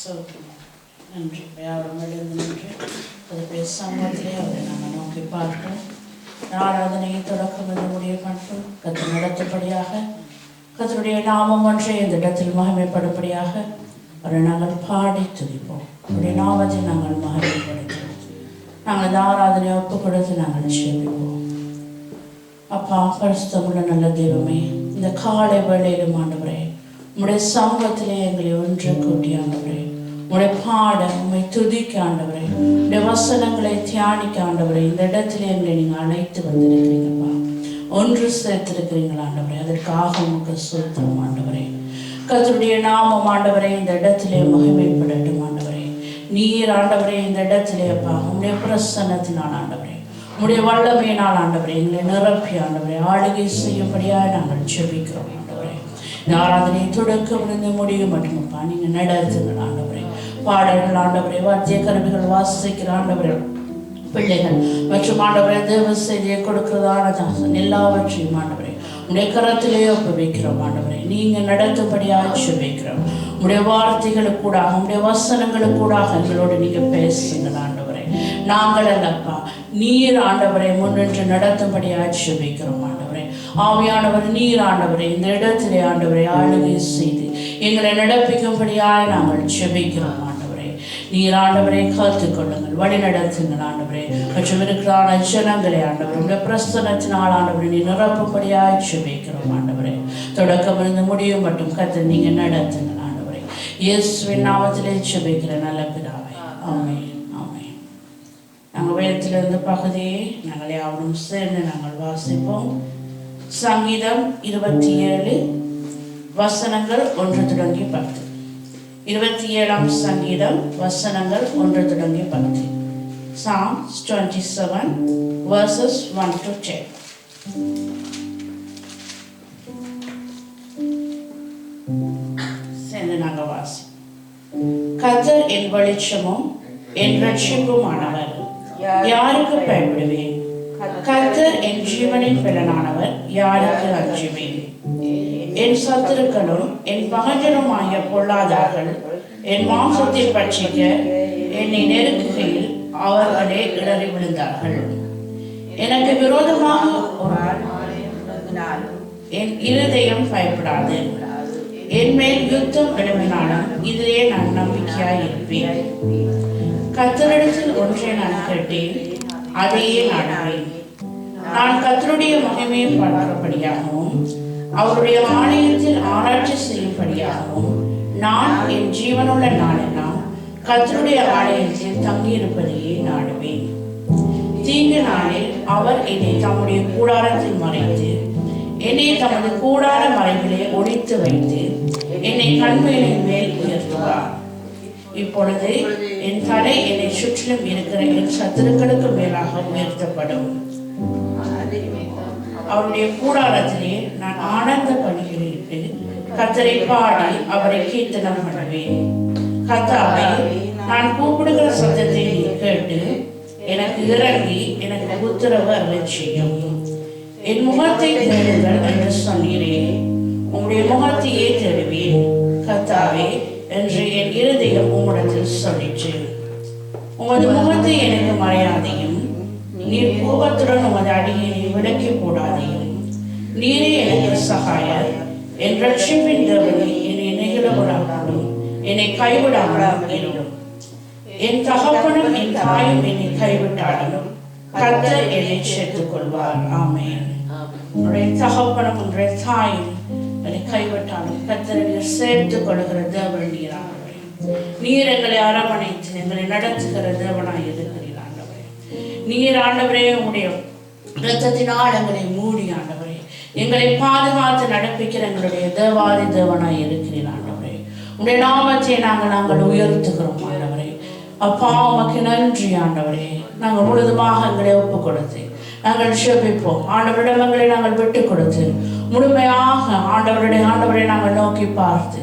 சோத்திரம். நன்றி. யாரும் எழுந்து நின்று அது சமூகத்திலே அவரை நாங்கள் நோக்கி பார்ப்போம். ஆராதனையை தொடக்கம் என்று முடிய மட்டும் கற்று நடத்தபடியாக கத்தருடைய நாமம் ஒன்றை இந்த இடத்தில் மகிமைப்படும்படியாக அவரை நாங்கள் பாடி துதிப்போம். அவருடைய நாமத்தை நாங்கள் மகிமைப்படுத்துவோம். நாங்கள் இந்த ஆராதனையை ஒப்புக் கொடுத்து நாங்கள் சேமிப்போம். அப்பா, பரிசுத்தமுள்ள நல்ல தெய்வமே, இந்த காலை வேளையிலும் ஆண்டவரே உம்முடைய சமூகத்திலே எங்களை ஒன்று கூட்டி ஆண்டவரே உம்முடைய பாட உம்மை துதிக்க ஆண்டவரே உடைய வசனங்களை தியானிக்க ஆண்டவரே இந்த இடத்துல எங்களை நீங்கள் அழைத்து வந்திருக்கிறீங்கப்பா. ஒன்று சேர்த்திருக்கிறீங்களா ஆண்டவரே, அதற்காக உங்களுக்கு சோத்திரம் ஆண்டவரே. கர்த்தருடைய நாமம் ஆண்டவரே இந்த இடத்திலே மகிமைப்படட்டும் ஆண்டவரே. நீர் ஆண்டவரே இந்த இடத்திலேப்பா உம்முடைய பிரசன்னத்தினால் ஆண்டவரே உம்முடைய வல்லமையினால் ஆண்டவரே எங்களை நிரப்பி ஆண்டவரே ஆளுகை செய்யும்படியாக நாங்கள் ஜெபிக்கிறோம் ஆண்டவரே. இந்த ஆராதனை தொடக்கம் இருந்து முடியும் மட்டுமப்பா நீங்கள் நடத்துங்கள் ஆண்டவரே. பாடல்கள் ஆண்டவரே, வாத்திய கருவிகள் வாசிக்கிற ஆண்டவரே, பிள்ளைகள் மற்றும் ஆண்டவரே தேவ செய்தியை கொடுக்கிறதான எல்லாவற்றையும் ஆண்டவரே உடைய கரத்திலே ஒப்புவிக்கிறோம் ஆண்டவரே. நீங்க நடத்தும்படியாக ஜெபிக்கிறோம். உடைய வார்த்தைகளுக்கூடாக உடைய வசனங்களுக்கூடாக எங்களோடு நீங்க பேசுங்கள் ஆண்டவரே. நாங்கள் அல்லப்பா, நீர் ஆண்டவரை முன்னின்று நடத்தும்படியாக ஜெபிக்கிறோம் ஆண்டவரே. ஆவியானவர் நீர் ஆண்டவரை இந்த இடத்திலே ஆண்டவரை ஆளுகை செய்து எங்களை நடப்பிக்கும்படியாக நாங்கள் ஜெபிக்கிறோம் ஆண்டவரே. நீர் ஆண்டவரை காத்துக்கொள்ளுங்கள், வழி நடத்துங்கள் ஆண்டவரே. மற்றும் இருக்கிறான ஜனங்களை ஆண்டவர் உடைய பிரசனத்தினால் ஆண்டவரை நீ நிரப்பும்படியாக ஜெபிக்கிறோம் ஆண்டவரே. தொடக்கம் இருந்து முடியும் மட்டும் கர்த்தர் நீங்க நடத்துங்கள் ஆண்டவரே. இயேசுவின் நாமத்திலே ஜெபிக்கிற நல்ல பிதாவே, ஆமென் ஆமென். நாங்கள் வேதத்திலிருந்து பகுதியை நாங்கள் யாரும் சேர்ந்து நாங்கள் வாசிப்போம். சங்கீதம் 27 வசனங்கள் 1 தொடங்கி 10. 27ஆம் சங்கீதம் வசனங்கள் 1 தொடங்கி 10. Psalms 27 verses 1 to 10. சேர்ந்து நாங்கள் வாசி. கர்த்தர் என் வெளிச்சமும் என் ரட்சிப்புமானவர், யாருக்கு பயப்படுவேன்? கர்த்தர் என் ஜீவனின் பலனானவர், யாருக்கு அஞ்சுவேன்? என் சத்துருக்களும் என் பகைஞருமாகிய பொல்லாதார்கள் என் மாம்சத்தை பட்சிக்க என்னை நெருக்குகையில் அவர்களே இடறி விழுந்தார்கள். எனக்கு விரோதமாக என் இருதயம் பயப்படாது. என் மேல் யுத்தம் எழுப்பினாலும் இதிலே நான் நம்பிக்கையாய் இருப்பேன். கர்த்தரிடத்தில் ஒன்றை நான் கேட்டேன், அதையே நாடுவேன். நான் கர்த்தருடைய மகிமையை பார்க்கிறபடியாகவும் அவருடைய ஆலயத்தில் ஆராய்ச்சி செய்யும்படியாகவும் நான் என் ஜீவனுள்ள நாளெல்லாம் கர்த்தருடைய ஆலயத்தில் தங்கியிருப்பதையே நாடுவேன். தீங்கு நாளில் அவர் என்னை தம்முடைய கூடாரத்தில் மறைத்து என்னை தமது கூடார மறைவிலே ஒளித்து வைத்து என்னை கண்மேலின் மேல் உயர்த்துவார். இப்பொழுது என் தலை என்னை சுற்றிலும் இருக்கிற என் சத்துருக்களுக்கு மேலாக உயர்த்தப்படும். அவருடைய கூடாரத்திலே நான் ஆனந்த பணிகளிட்டு கர்த்தரை பாடி அவரை கீர்த்தனம் பண்ணுவேன். கர்த்தாவே, நான் கூப்பிடுகிற சத்தத்தை நீ கேட்டு எனக்கு இறங்கி எனக்கு உத்தரவு அருளச் செய்யும். என் முகத்தை தேடுங்கள் என்று சொன்னீரே, உம்முடைய முகத்தையே தேடுவேன் கர்த்தாவே என்று என் இருதயம் உம்மிடத்தில் சொல்லிற்று. உமது முகத்தை எனக்கு மறையாதையும், நீர் கோபத்துடன் உமது அடியை விலக்கி போடாதையும். நீரே எனக்கு சகாயர், என் ரட்சிப்பின் தேவனே என்னை நெகிழவிடாமலும் என்னை கைவிடாமலும் இரும். என் தகப்பனும் என் தாயும் என்னை கைவிட்டாலும் கர்த்தர் என்னை சேர்த்துக் கொள்வார். ஆமென். உன்னுடைய தகப்பனும் உன்னுடைய தாயும் என்னை கைவிட்டாலும் கர்த்தரை சேர்த்துக் கொள்கிற தேவன் நீர் ஆண்டவரே. நீர் எங்களை அரவணைத்து எங்களை நடத்துகிற தேவனாய் இருக்கிறீர் ஆண்டவரே. நீர் ஆண்டவரே உங்களுடைய இரத்தத்தினால் எங்களை மூடி ஆண்டவரே எங்களை பாதுகாத்து நடப்பிக்கிற எங்களுடைய தேவாதி தேவனாய் இருக்கிறீர் ஆண்டவரே. உடைய நாமத்தை நாங்கள் உயர்த்துகிறோம் ஆண்டவரே. அப்பா, உமக்கு நன்றி ஆண்டவரே. நாங்கள் முழுதுமாக எங்களை ஒப்புக் கொடுத்து நாங்கள் ஜெபிப்போம் ஆண்டவரிடம் எங்களை நாங்கள் விட்டுக் கொடுத்து முழுமையாக ஆண்டவரை நாங்கள் நோக்கி பார்த்து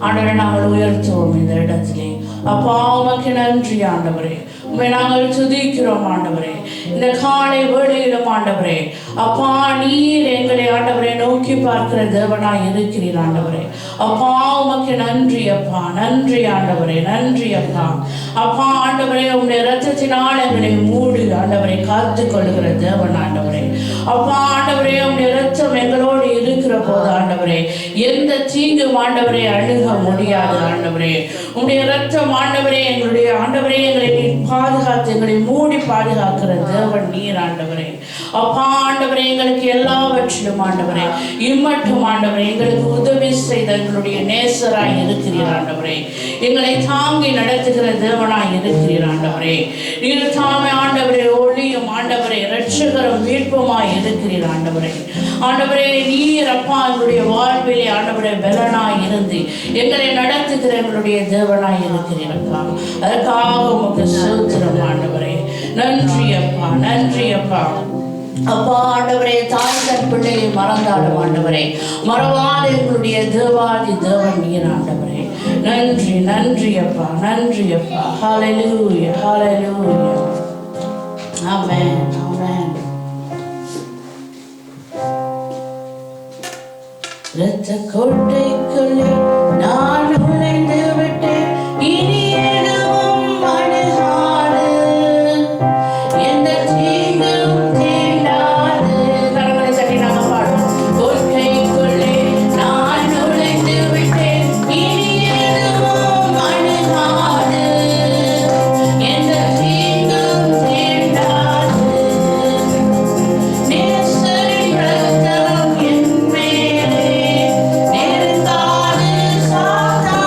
ஆண்டவரை நாங்கள் உயர்த்துவோம் இந்த இடத்திலே. அப்பா, உமக்கு நன்றி ஆண்டவரே. உம்மை நாங்கள் துதிக்கிறோம் ஆண்டவரே. இந்த காலை வேளையிலும் ஆண்டவரே அப்பா நீர் எங்களை ஆண்டவரே நோக்கி பார்க்கிற தேவனாய் இருக்கிறீர் ஆண்டவரே. அப்பா உமக்கு நன்றி அப்பா, நன்றி ஆண்டவரே, நன்றி அப்பா. அப்பா ஆண்டவரே உம்முடைய இரத்தத்தினால் எங்களை மூடி ஆண்டவரை காத்து கொள்ளுகிற தேவன் ஆண்டவரே. அப்பா ஆண்டவரே உம்முடைய இரத்தம் எங்களோடு இருக்கிற போது ஆண்டவரே எந்த தீங்கும் ஆண்டவரே அணுக முடியாது ஆண்டவரே. உம்முடைய இரத்தம் ஆண்டவரே எங்களுடைய ஆண்டவரே எங்களை பாதுகாத்து எங்களை மூடி பாதுகாக்கிற தேவன் நீர் ஆண்டவரே. அப்பா ஆண்டவரே எங்களுக்கு எல்லாவற்றிலும் ஆண்டவரே இம்மட்டும் ஆண்டவரே எங்களுக்கு உதவி செய்த எங்களுடைய நேசராய் இருக்கிறீர் ஆண்டவரே. எங்களை தாங்கி நடத்துகிற தேவனாய் இருக்கிறீர் ஆண்டவரே. நீர் தாமே ஆண்டவரே ஒளியும் ஆண்டவரே இரட்சகரும் மீட்புமாய் இருக்கிறீர் ஆண்டவரே. ஆண்டவரே நீர் அப்பா எங்களுடைய வாழ்விலே ஆண்டவரே பலனாய் இருந்து எங்களை நடத்துகிற எங்களுடைய தேவனாய் இருக்கிறீர் அப்பா. அதற்காக உமக்கு ஸ்தோத்திரம் ஆண்டவரே. நன்றி அப்பா, நன்றி அப்பா. அப்பா ஆண்டவரே தாய் தன் பிள்ளையை மறந்தாடும் ஆண்டவரே மறவாத எங்களுடைய தேவாதி தேவன் நீர் ஆண்டவரே. நன்றி, நன்றி அப்பா, நன்றி அப்பா. ஹல்லேலூயா, ஹல்லேலூயா. ஆமென், ஆமென். இரத்த கோட்டைக்குள்ளே நான் நுழைந்து விட்டேன், இனி எதுவும் அணுகாது, எந்த தீங்கும் தீண்டாது. கரங்களை தட்டி நாங்கள் பாடுவோம். கோட்டைக்குள்ளே நான் நுழைந்து விட்டேன், இனி எதுவும் அணுகாது, எந்த தீங்கும் தீண்டாது. நேசரின் இரத்தம் என் மேலே நெருங்காது சாத்தானே.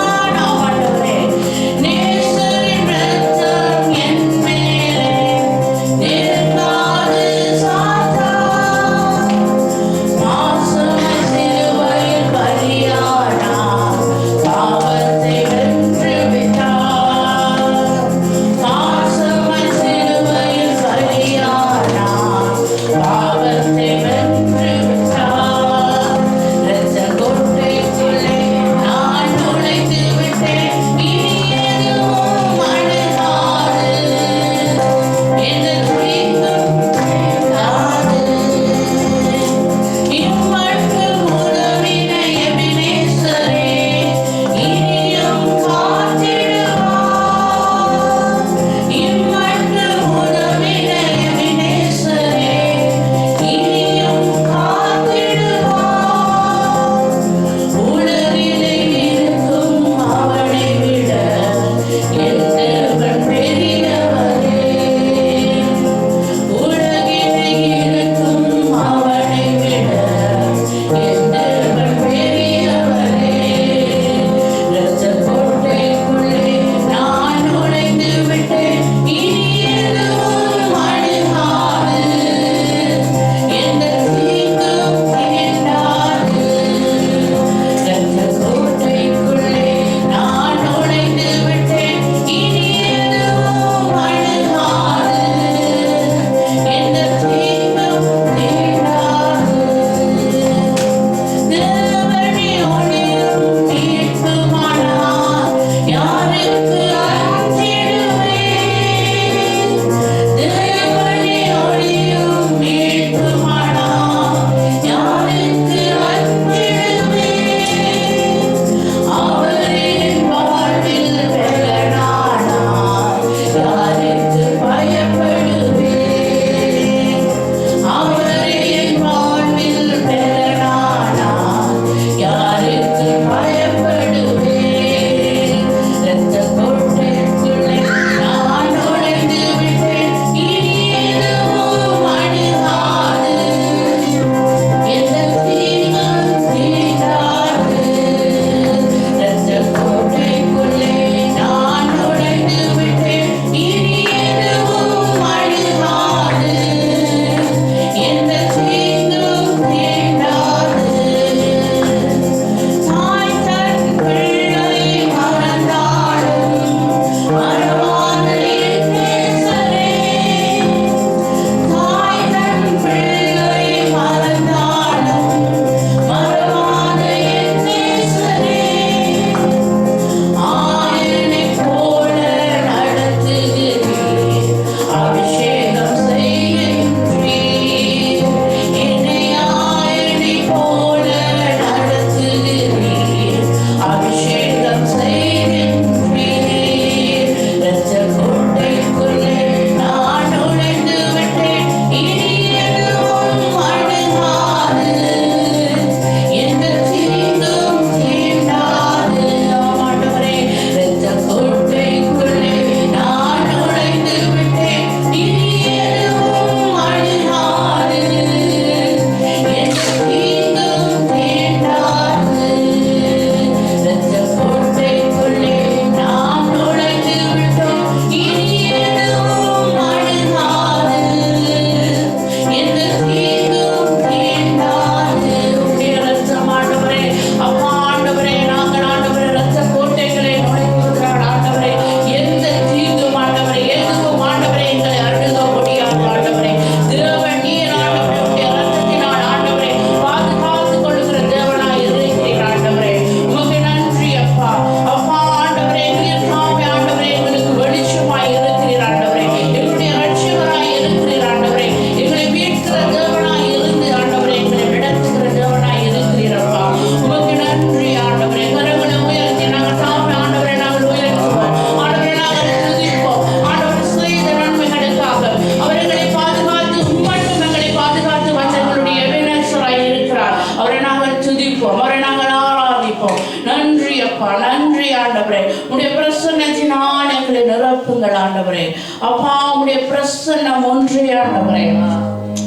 பிரசன்னத்தினால் எங்களை நிரப்புங்கள் ஆண்டவரே. அப்பா உம்முடைய பிரசன்னம் ஒன்றே ஆண்டவரே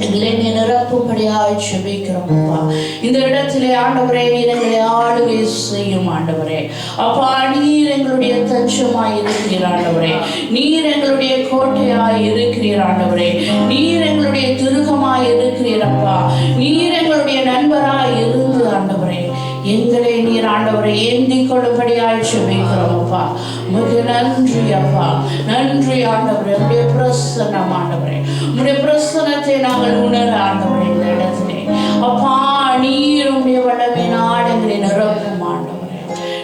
எங்களை நிரப்பும்படியாய் ஜெபிக்கிறோம் அப்பா. இந்த இடத்திலே ஆண்டவரே நீர் எங்களை ஆளுகை செய்யும் ஆண்டவரே. அப்பா நீர் எங்களுடைய தஞ்சமாய் இருக்கிறீர் ஆண்டவரே. நீர் எங்களுடைய கோட்டையாய் இருக்கிறீர் ஆண்டவரே. நீர் எங்களுடைய துருகமாய் இருக்கிறீர் அப்பா. நீர் எங்களுடைய நண்பராய் இருந்து ஆண்டவரே எங்களை நீர் ஆண்டவரை ஏந்திக் கொள்ளும்படியாய் ஜெபிக்கிறோம் அப்பா. மிக நன்றி அப்பா. நன்றி ஆண்டவரே. உடைய பிரசன்னம் ஆண்டவரே. உடைய பிரசன்னத்தை நாங்கள் உணர ஆண்டவரே இந்த இடத்திலே அப்பா நீர் உடைய வல்லமை நாடங்களை நிரப்பும் ஆண்டவரே.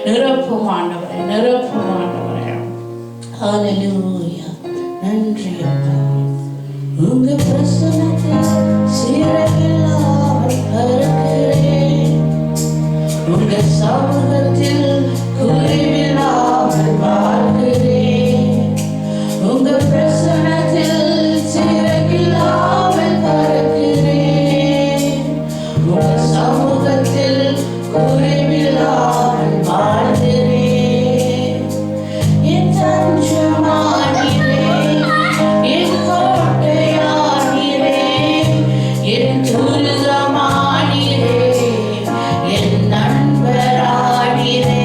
நிரப்பும் ஆண்டவரே. நிரப்பும் ஆண்டவரே. ஹல்லேலூயா. நன்றி அப்பா. உங்க பிரசன்னத்தை சீரகில்லாமல் இருக்கிறேன். உங்க சமூகத்தில் குறைவில்லாமல் வாழ்கிறேன். உங்க பிரசன்னத்தில் சீரகில்லாமல் பறக்கிறேன். உங்க சமூகத்தில் குறைவில்லாமல் வாழ்கிறேன். என் தஞ்சமானீரே, என் கோட்டையானீரே, என் துருகமானீரே, என் நண்பரானீரே.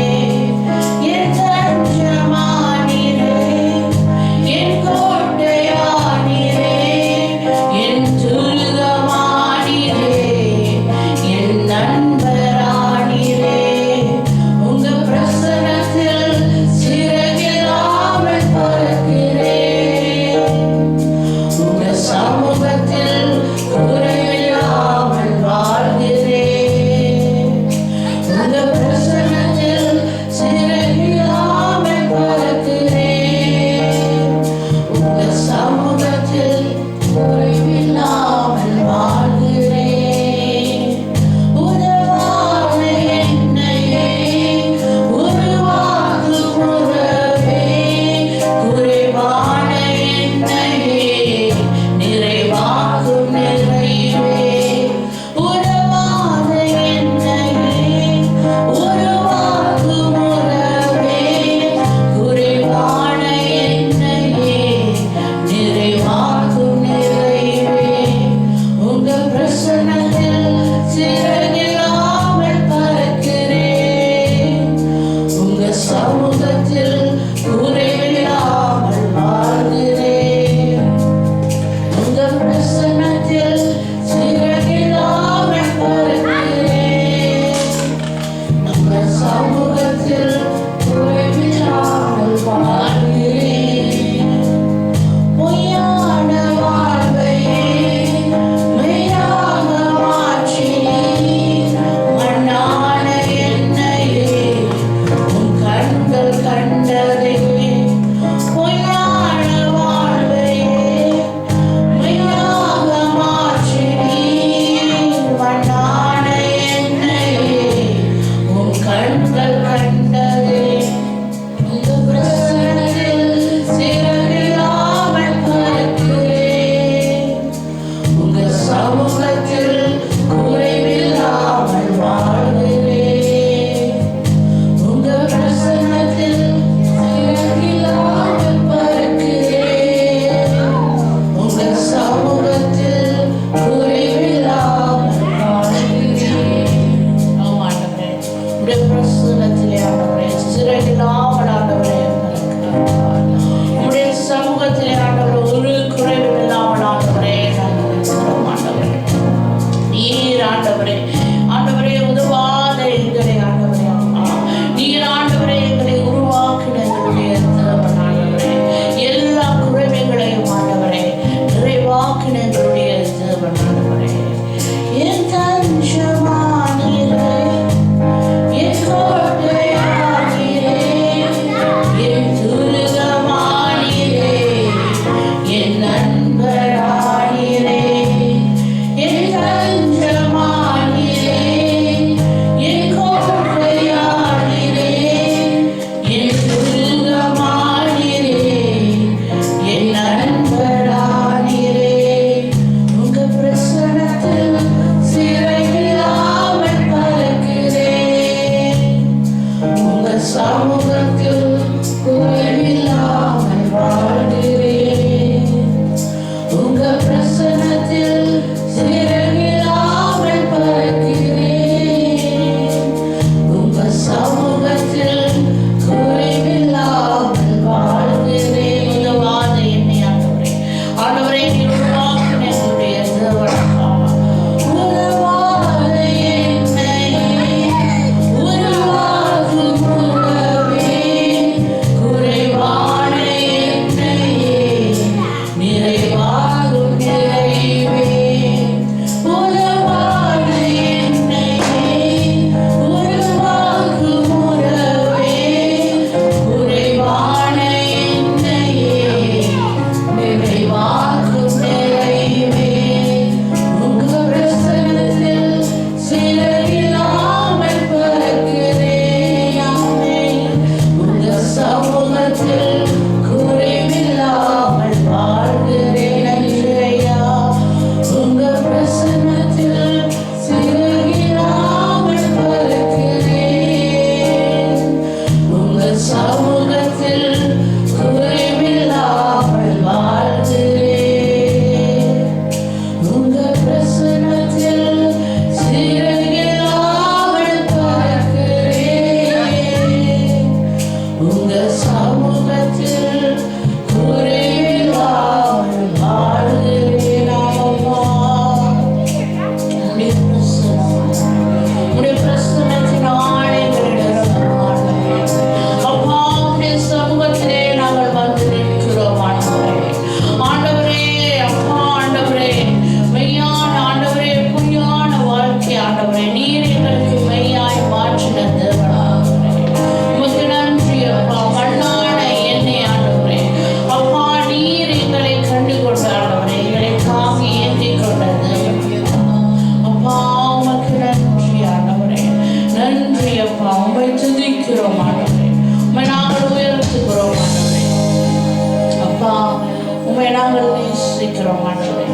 துதிக்கிறோம் ஆண்டவரே.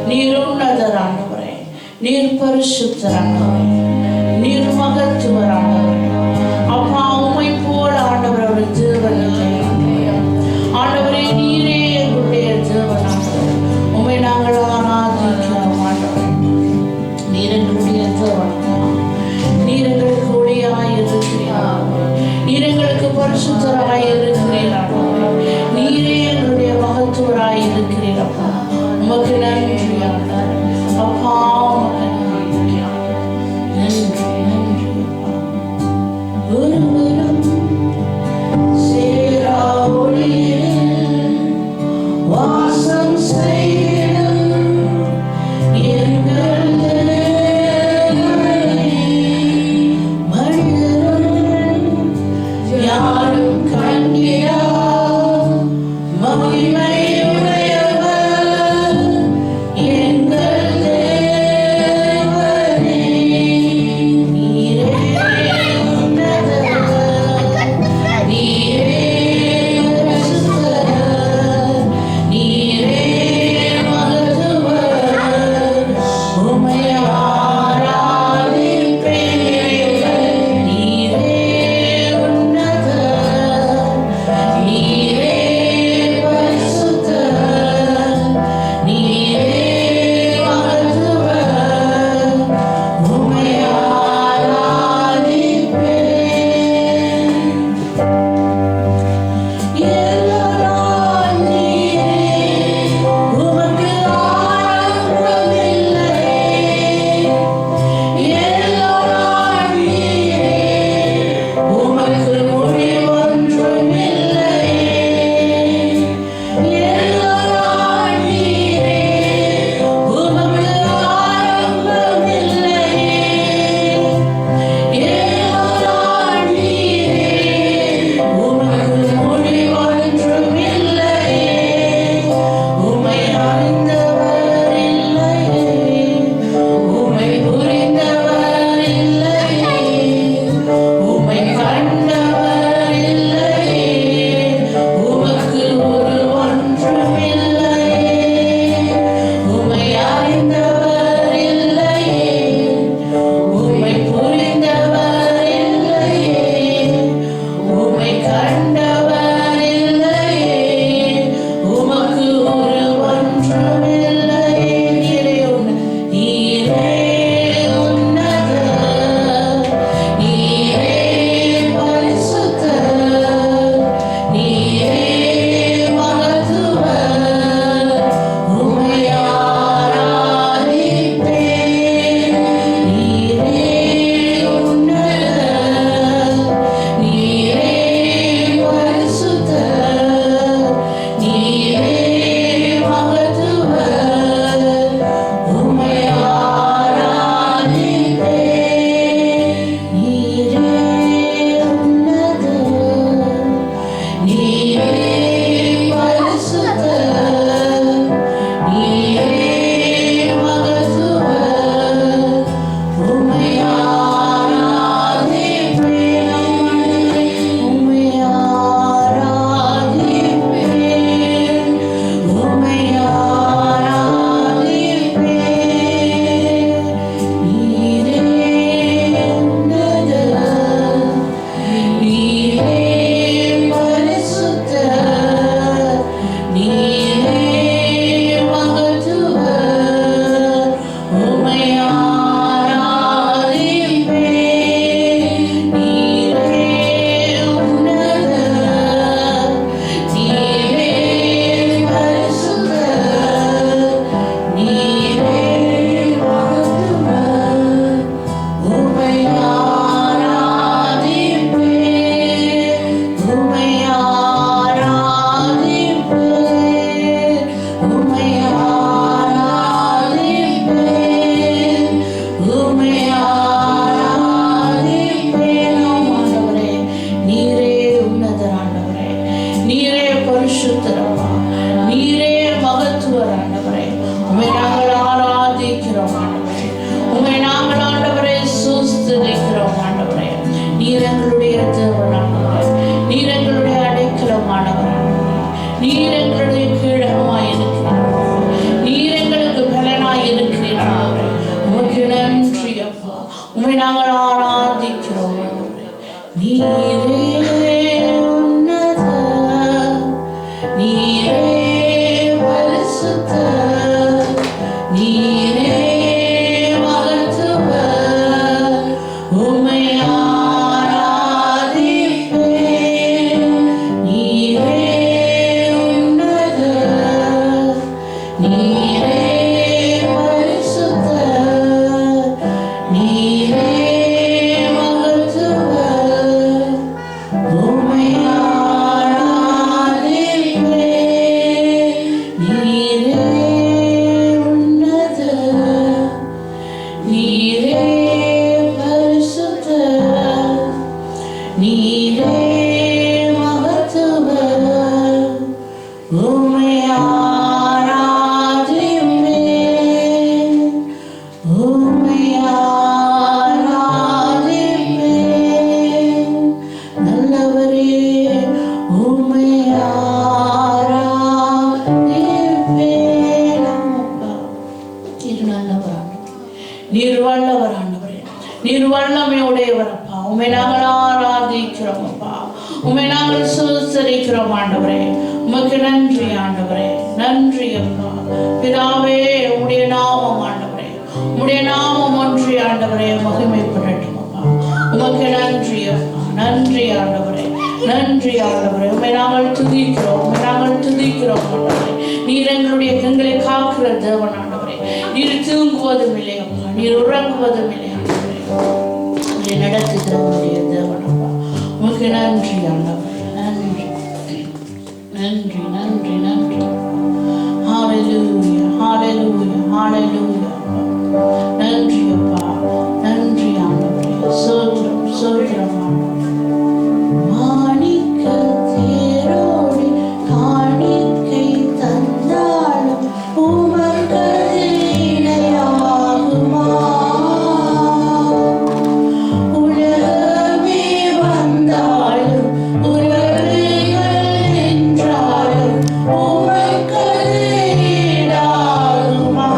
நீர் உன்னதர் ஆண்டவரே, நீர் பரிசுத்தர் ஆண்டவரே, நீர் மகத்துவர் ஆண்டவரே. அப்பா உம்மை போல ஆண்டவரே ஒரு தேவன் இல்லை ஆண்டவரே. நீரே எங்களுடைய தேவன் ஆண்டவரே. உம்மை நாங்கள் ஆராதிக்கிறோம் ஆண்டவரே. நீர் எங்களுடைய தேவன், நீர் எங்களுக்கு ஒளியாய் இருக்கிறீர், நீர் எங்களுக்கு பரிசுத்தராய் இருக்கிறீர் ஆண்டவரே. நீரே எங்களுடைய மகத்துவராய் இருக்கிறீர் அப்பா. உமக்கு நன்றி ஆண்டவரே. அப்பா உமக்கு நன்றி நன்றி நன்றி அப்பா. ஒருவரும் சேரா ஒளியில் வாசம் செய்யும் எங்கள் மனிதரும் யாரும் கண்டியா மகிமையுடையவர் எங்கள் தேவனே. நீரே உன்னதர், நீரே பரிசுத்தர், நீரே மகத்துவர். உம்மை ஆராதிப்பேன். நீரே உன்னதர், நீரே பரிசுத்தர், நீரே மகத்துவர். உம்மை ஆராதிப்பேன். எல்லோராய் நீரே, உமக்கு ஆரம்பமில்லை. எல்லோராய் நீரே, உமக்கு முடிவொன்றுமில்லை. எல்லோராய் நீரே, உமக்கு ஆரம்பமில்லை. எல்லோராய் நீரே, உமக்கு முடிவொன்றுமில்லை. உம்மை அறிந்தவர் இல்லையே, உம்மை புரிந்தவர் இல்லையே, உம்மை கண்டவர் இல்லையே. உமக்கு ஒரு ஒன்றுமில்லையே. உம்மை அறிந்தவர் இல்லையே, உம்மை புரிந்தவர் இல்லையே, உம்மை கண்டவர் இல்லையே. உமக்கு ஒரு ஒன்றுமில்லையே. நீரே உன்னதர், நீரே பரிசுத்தர், நீரே மகத்துவர். உம்மை ஆராதிப்பேன். நீரே உன்னதர், நீரே பரிசுத்தர், நீரே மகத்துவர். உம்மை ஆராதிப்பேன். நீரே உன்னதர், நீரே பரிசுத்தர், நீரே மகத்துவர். உம்மை ஆராதிப்பேன். உம்மை ஆராதிப்பேன். உம்மை ஆராதிப்பேன். நீரே உன்னதர், நீரே பரிசுத்தர், நீரே மகத்துவர். உம்மை ஆராதிப்பேன். நீரே உன்னதர், நீரே பரிசுத்தர், நீரே மகத்துவர். உம்மை ஆராதிப்பேன். உம்மை ஆராதிப்பேன். உம்மை ஆராதிப்பேன். உம்மை ஆராதிப்பேன். ஆண்டவரே, நீரே உன்னதர் ஆண்டவரே, நீரே பரிசுத்தர் அப்பா, நீரே மகத்துவர் ஆண்டவரே. உம்மை நாங்கள் ஆராதிக்கிறோம் ஆண்டவரே. உம்மை நாங்கள் ஆண்டவரே ஸ்தோத்திரிக்கிறோம் ஆண்டவரே. நீர் எங்களுடைய தேவன் ஆண்டவரே, நீர் எங்களுடைய அடைக்கலமானவர் ஆண்டவரே, நீர் எங்களுடைய கீழமாய் இருக்கிறார். உம்மை ஆராதிப்பேன், உம்மை ஆராதிப்பேன். நல்லவரே உம்மை ஆராதிப்பேன். நீர் நல்லவர், நீர் வல்லவர் ஆண்டவரே, நீர் வல்லமை உடையவரப்பா. உம்மை நாங்கள் ஆராதிக்கிறோம் அப்பா, உம்மை நாங்கள் சுதரிக்கிறோம் ஆண்டவரே. உமக்கு நன்றி ஆண்டவரே, நன்றி அப்பா. பிதாவே உம்முடைய நாமம் ஆண்டவரே, உம்முடைய நாமம் ஒன்றி ஆண்டவரே மகிமைப்படட்டும் அப்பா. உமக்கு நன்றி அப்பா, நன்றி ஆண்டவரே, நன்றி ஆண்டவரே. உம்மை நாங்கள் துதிக்கிறோம், உம்மை நாங்கள் துதிக்கிறோம் ஆண்டவரே. நீர் எங்களை காக்கிற தேவன் ஆண்டவரே. நீர் தூங்குவதும் இல்லை அப்பா, நீர் உறங்குவதும் இல்லை ஆண்டவரே. நீ நடத்துகிறவருடைய தேவன் அப்பா. உமக்கு நன்றி ஆண்டவரே, நன்றி நன்றி நன்றி நன்றி. ஹalleluya ஹalleluya ஹalleluya. நன்றி அப்பா, நன்றி ஆண்டவரே. சோத்திரம் சோத்திரம் ஆண்டவரே. மாணிக்க தேரோடி காணிக்கை தந்தாலும் உமக்கு இணையாகுமா? உலகமே வந்தாலும் உறவுகள் நின்றாலும் உமக்கு ஈடாகுமா?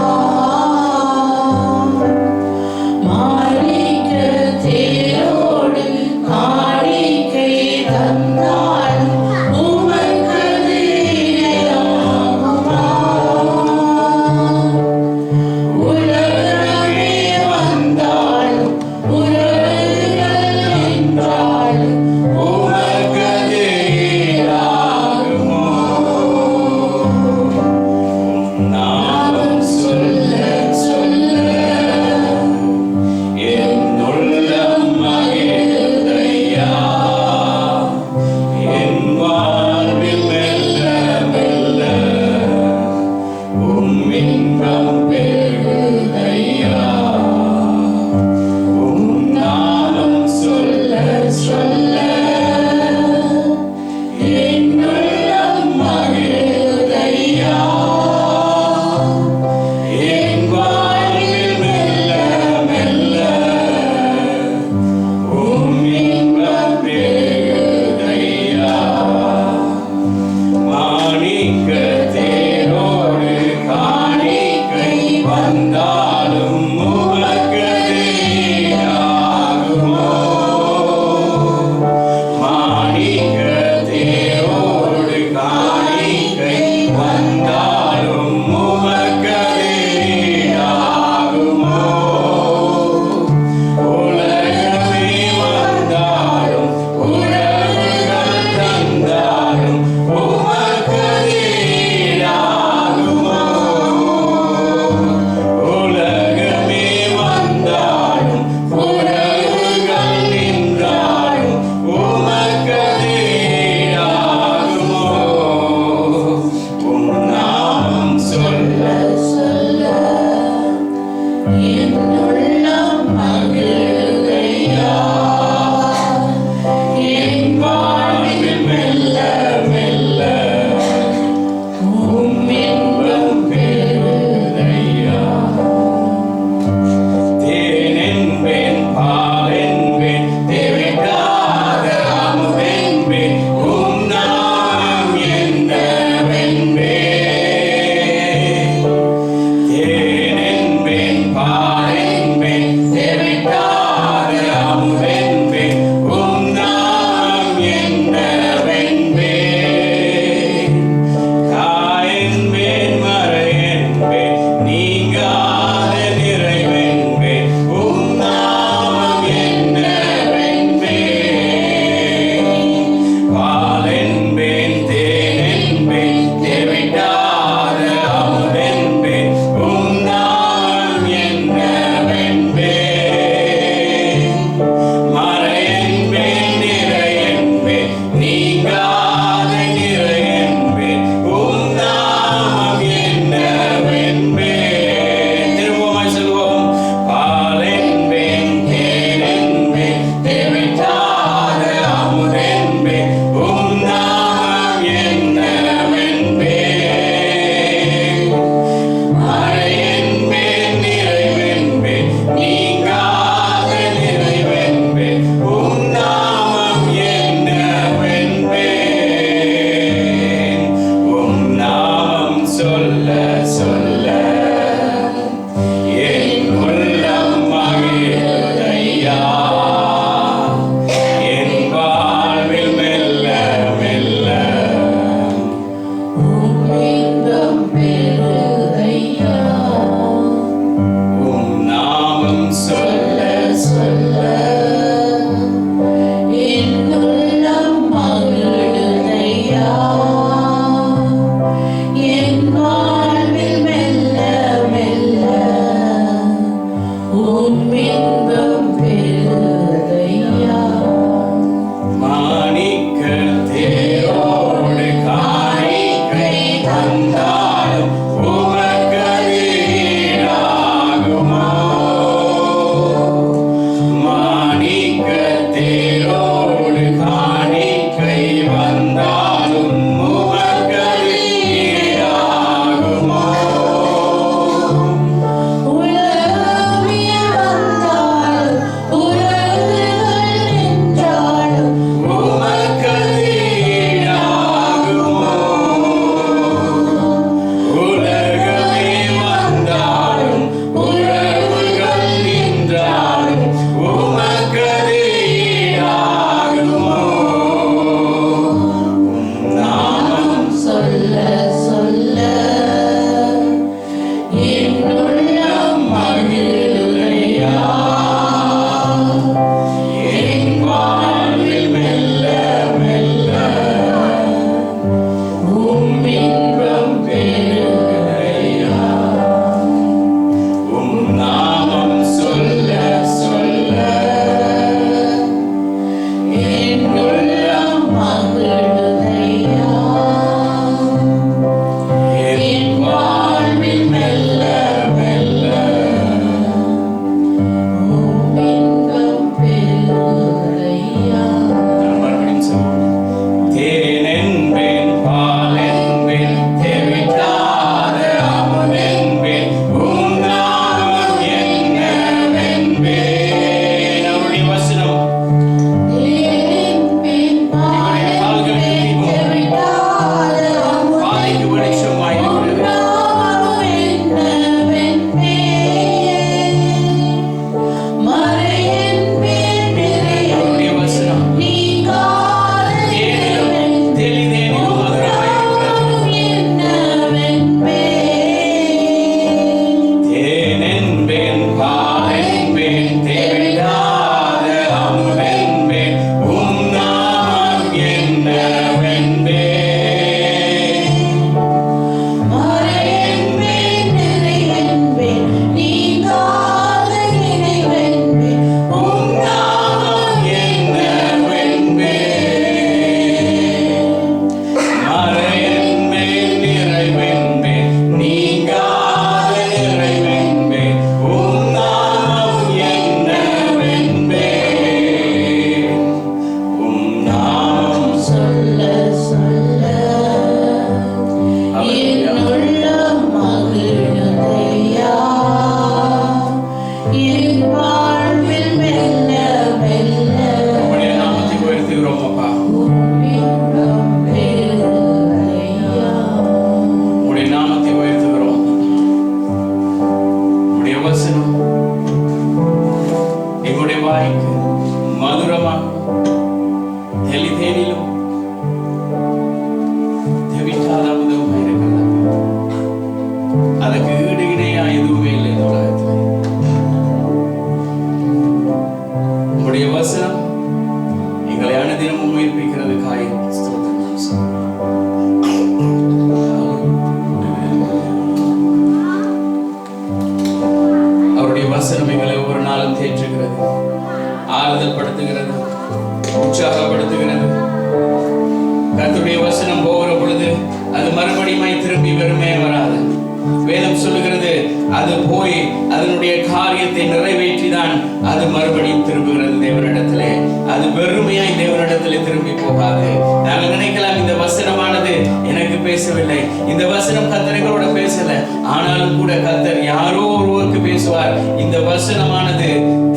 காரியத்தை நிறைவேற்றிதான் அது மறுபடியும் திரும்புகிறது தேவனிடத்திலே. அது வெறுமையாய் தேவனிடத்திலே திரும்பி போகாது. நாங்கள் நினைக்கலாம் இந்த வசனமானது எனக்கு பேசவில்லை, இந்த வசனம் கர்த்தர்களோட பேசல. ஆனாலும் கூட கர்த்தர் யாரோ ஒருவருக்கு பேசுவார். இந்த வசனமானது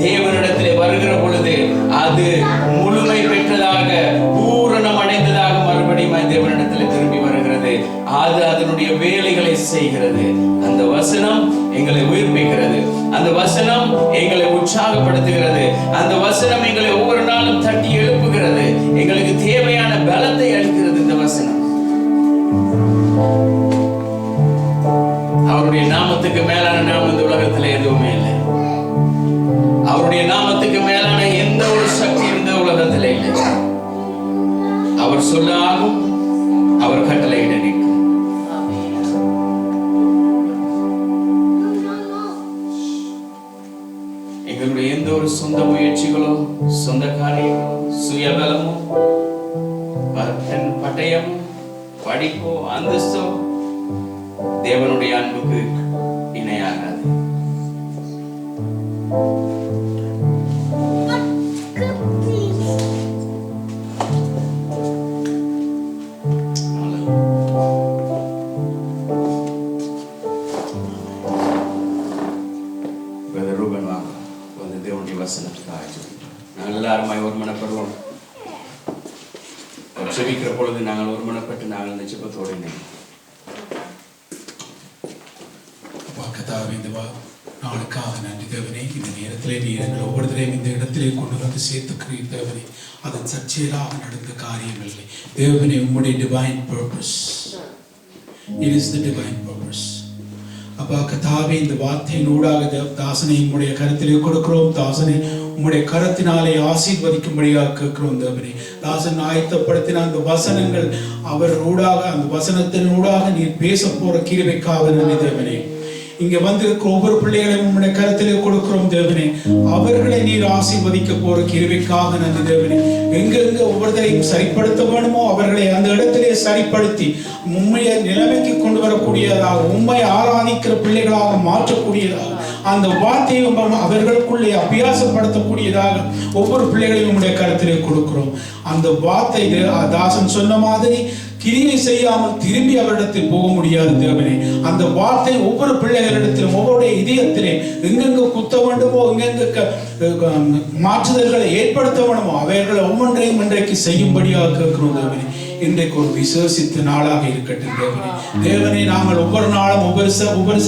தேவனிடத்திலே வருகிற பொழுது அது முழுமை பெற்றதாக, பூரணம் அடைந்ததாக மறுபடியும் தேவனிடத்திலே திரும்பி வருகிறது. அது அதனுடைய வேலைகளை செய்கிறது. அந்த வசனம் எங்களை உயிர்ப்பிக்கிறது. அந்த வசனம் எங்களை உற்சாகப்படுத்துகிறது. அந்த வசனம் எங்களை ஒவ்வொரு நாளும் தட்டி எழுப்புகிறது. எங்களுக்கு தேவையான பலத்தை அளிக்கிறது. இந்த வசனம் அவருடைய நாமத்துக்கு மேலான நாமம் இந்த உலகத்தில் எதுவுமே இல்லை. அவருடைய நாமத்துக்கு மேலான எந்த ஒரு சக்தி இந்த உலகத்தில் இல்லை. அவர் சொல்ல ஆகும், அவர் கட்டளையிட நிற்கும். எங்களுடைய எந்த ஒரு சொந்த முயற்சிகளோ, சொந்த காரியங்களோ, சுயபலமோ, பட்டயமோ, படிப்போ, அந்தஸ்தோ தேவனுடைய அன்புக்கு இணையாகாது. நாங்கள் எல்லாருமாய் ஒருமனப்படுவோம். செபிக்கிற பொழுது நாங்கள் ஒருமனப்பட்டு நாங்கள் இந்த ஜெபத்தோடு நாளுக்காக நன்றி தேவனே. இந்த நேரத்திலே நீர் எங்கள் ஒவ்வொருத்தரையும் இந்த இடத்திலே கொண்டு வந்து சேர்த்துக்கிறீர் தேவனே. அதன் சர்ச்சையிலாக நடந்த காரியம் இல்லை தேவனே. உம்முடைய divine purpose, it is the divine purpose. அப்பா கர்த்தாவே, இந்த வார்த்தையின் ஊடாக தாசனை உம்முடைய கருத்திலே கொடுக்கிறோம். தாசனை உம்முடைய கரத்தினாலே ஆசீர்வதிக்கும்படியாக கேட்கிறோம் தேவனே. தாசன் ஆயத்தப்படுத்தின அந்த வசனங்கள் அவர் ஊடாக, அந்த வசனத்தின் ஊடாக நீர் பேச போற கிருபைக்காக நன்றி தேவனே. இங்க வந்திருக்கிற ஒவ்வொரு பிள்ளைகளையும் உம்முடைய கருத்திலே கொடுக்கிறோம் தேவனே. அவர்களை நீர் ஆசீர்வதிக்க போற கிருபைக்காக நன்றி தேவனே. எங்கெங்க ஒவ்வொருத்தரையும் சரிப்படுத்த வேணுமோ அவர்களை அந்த இடத்திலே சரிப்படுத்தி உண்மையை நிலைமைக்கு கொண்டு வரக்கூடியதாக, உண்மை ஆராதிக்கிற பிள்ளைகளாக மாற்றக்கூடியதாக, அந்த வார்த்தையை அவர்களுக்குள்ளே அபியாசப்படுத்தக்கூடியதாக ஒவ்வொரு பிள்ளைகளையும் உம்முடைய கருத்திலே கொடுக்கிறோம். அந்த வார்த்தை தாசன் சொன்ன மாதிரி கிரியை செய்யாமல் திரும்பி அவரிடத்தில் போக முடியாது தேவனே. அந்த வார்த்தை ஒவ்வொரு பிள்ளைகளிடத்திலும், ஒவ்வொரு இதயத்திலே எங்கெங்க குத்த வேண்டுமோ, எங்கெங்க மாற்றுதல்களை ஏற்படுத்த வேண்டுமோ அவைகளை ஒவ்வொன்றையும் இன்றைக்கு செய்யும்படியாக கேட்கிறோம் தேவனே. இன்றைக்கு ஒரு விசேஷித்த நாளாக இருக்கட்டும் தேவனே. தேவனே, நாங்கள் ஒவ்வொரு நாளும் ஒவ்வொரு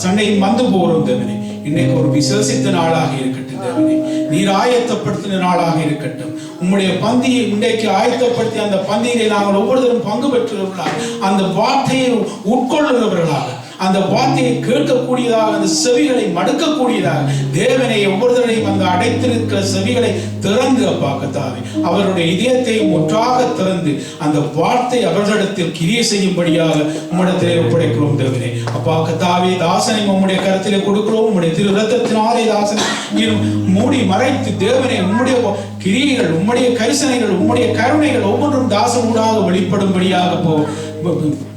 சண்டையும் வந்து போகிறோம் தேவனே. இன்னைக்கு ஒரு விசேஷித்த நாளாக இருக்கட்டும் தேவனே. நீர் ஆயத்தப்படுத்தின நாளாக இருக்கட்டும். உம்முடைய பந்தியை இன்றைக்கு ஆயத்தப்படுத்தி அந்த பந்தியிலே நாங்கள் ஒவ்வொருத்தரும் பங்கு பெற்றவர்களாக, அந்த வார்த்தையை உட்கொள்ளுகிறவர்களாக, அந்த வார்த்தையை கேட்கக்கூடியதாக, அந்த செவிகளை மடுக்கக்கூடியதாக தேவனை ஒவ்வொருத்தரையும் அந்த அடைத்திருக்கிற செவிகளை திறந்து அப்பா கர்த்தாவே, அவருடைய இதயத்தை முற்றாக திறந்து அந்த வார்த்தை அவர்களிடத்தில் கிரியை செய்யும்படியாக உம்மிடத்திலே ஒப்படைக்கிறோம் தேவனே. அப்பா கர்த்தாவே, தாசனை உம்முடைய கருத்திலே கொடுக்கிறோம். உம்முடைய திரு இரத்தத்தினாலே தாசனை மூடி மறைத்து தேவனே, உம்முடைய கிரியைகள், உம்முடைய கரிசனைகள், உம்முடைய கருணைகள் ஒவ்வொன்றும் தாசனூடாக வெளிப்படும்படியாக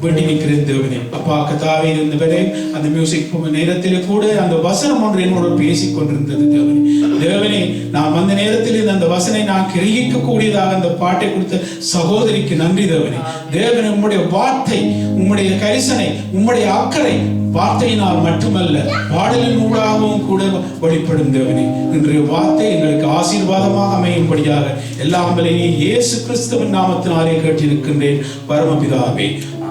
வேண்டி நிற்கிறேன் தேவனே. அப்பா கர்த்தாவே, இந்த வேளை அந்த மியூசிக் நேரத்திலே கூட அந்த வசனம் ஒன்று என்னோடு பேசிக் கொண்டிருந்தது தேவனே. தேவனே, நான் அந்த நேரத்தில் அந்த வசனை நான் கிரகிக்க கூடியதாக அந்த பாட்டை கொடுத்த சகோதரிக்கு நன்றி தேவனே. தேவனே, உம்முடைய வார்த்தை, உம்முடைய கரிசனை, உம்முடைய அக்கறை வார்த்தையினால் மட்டுமல்ல பாடலின் ஊடாகவும் கூட வெளிப்படும் தேவனே. இன்றைய வார்த்தை எங்களுக்கு ஆசீர்வாதமாக அமையும்படியாக எல்லாம் வல்ல இயேசு கிறிஸ்துவின் நாமத்தினாலே கேட்டிருக்கின்றேன் பரமபிதாவே.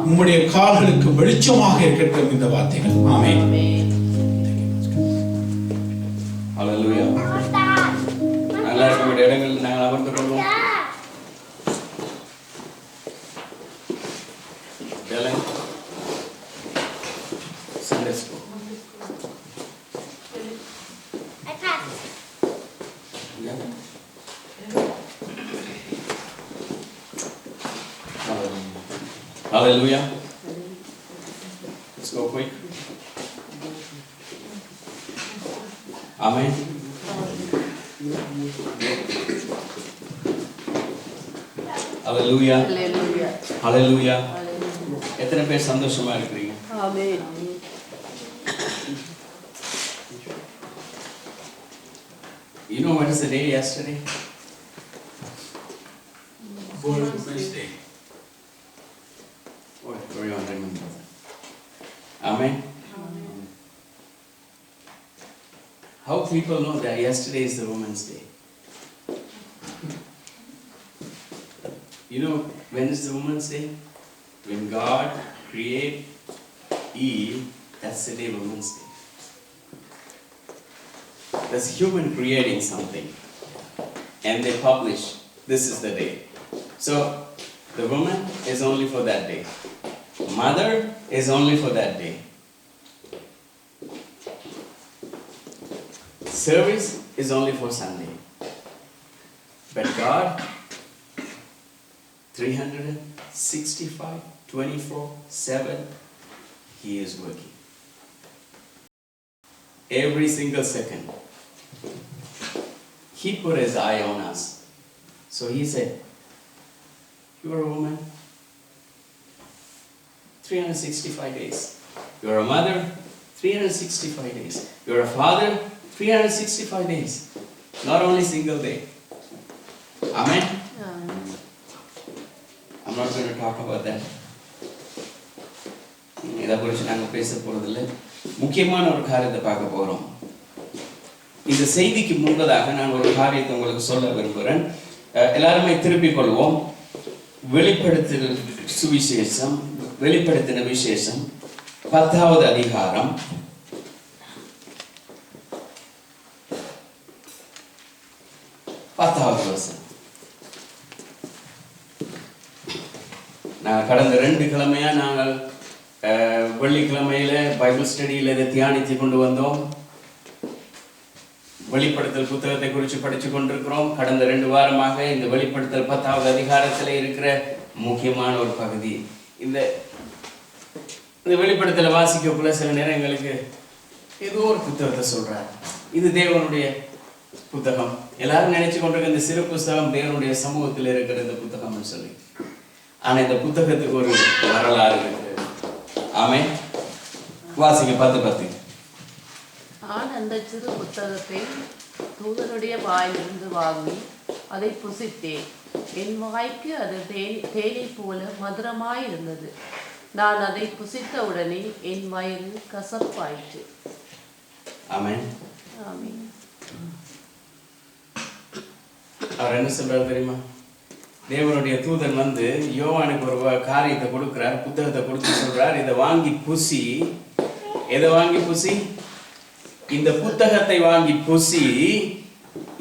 உம்முடைய கால்களுக்கு வெளிச்சமாக இருக்கட்டும் இந்த வார்த்தைகள். ஆமென். ஹல்லேலூயா. நல்லா இருக்கிற இடங்களில் நாங்கள் அமர்ந்து கொள்வோம். Hallelujah. Let's go quick. Amen. Hallelujah. Hallelujah. Hallelujah. எத்தனை பேர் சந்தோஷமா இருக்கிறீங்க? Amen. You know what is the day yesterday? World Women's Day. Oh, everyone remember. Amen. How people know that yesterday is the Women's Day? You know when is the Women's Day? When God created Eve, that's the day Women's Day. That's human creating something, and they publish, this is the day. So the woman is only for that day. Mother is only for that day. Service is only for Sunday. But God, 365, 24/7, He is working. Every single second. He put His eye on us. So He said, you are a woman, 365 days. You are a mother, 365 days. You are a father, 365 days. Not only single day. Amen? I'm not going to talk about that. இதை குறித்து நாங்கள் பேச போறதில்லை. முக்கியமான ஒரு காரியத்தை பார்க்க போறோம். இந்த செய்திக்கு முன்பதாக நான் ஒரு காரியத்தை உங்களுக்கு சொல்ல விரும்புகிறேன். எல்லாருமே திருப்பிக் கொள்வோம். வெளிப்படுத்தின விசேஷம் 10வது அதிகாரம் 10வது வசனம். நான் கடந்த 2 கிழமையா நாங்கள் வெள்ளிக்கிழமையில பைபிள் ஸ்டடியில் இதை தியானித்து கொண்டு வந்தோம். வெளிப்படுத்தல் புத்தகத்தை குறித்து படித்து கொண்டிருக்கிறோம். கடந்த 2 வாரமாக இந்த வெளிப்படுத்தல் 10வது அதிகாரத்தில் இருக்கிற முக்கியமான ஒரு பகுதி. இந்த வெளிப்படுத்தலை வாசிக்கக்குள்ள சில நேரங்களுக்கு ஏதோ ஒரு புத்தகத்தை சொல்றார், இது தேவனுடைய புத்தகம். எல்லாரும் நினைச்சு கொண்டிருக்க இந்த சிறு புத்தகம் தேவனுடைய சமூகத்தில் இருக்கிற இந்த புத்தகம்னு சொல்லி. ஆனா இந்த புத்தகத்துக்கு ஒரு வரலாறு இருக்கு. ஆமென். வாசிங்க 10:10. நான் அந்த சிறு புத்தகத்தை தூதனுடைய வாயிலிருந்து வாங்கி அதை புசித்தேன். என் வாய்க்கு அது தேனை போல மதுரமாயிருந்தது. நான் அதை புசித்த உடனே என் வயிறு கசப்பாயிற்று. ஆமென். ஆமென். அவர் என்ன சொல்றாரு தெரியுமா? தேவனுடைய தூதன் வந்து யோவானுக்கு ஒரு காரியத்தை கொடுக்கிறார், புத்தகத்தை கொடுத்து சொல்றார், இதை வாங்கி புசி. எதை வாங்கி புசி? இந்த புத்தகத்தை வாங்கி புசி.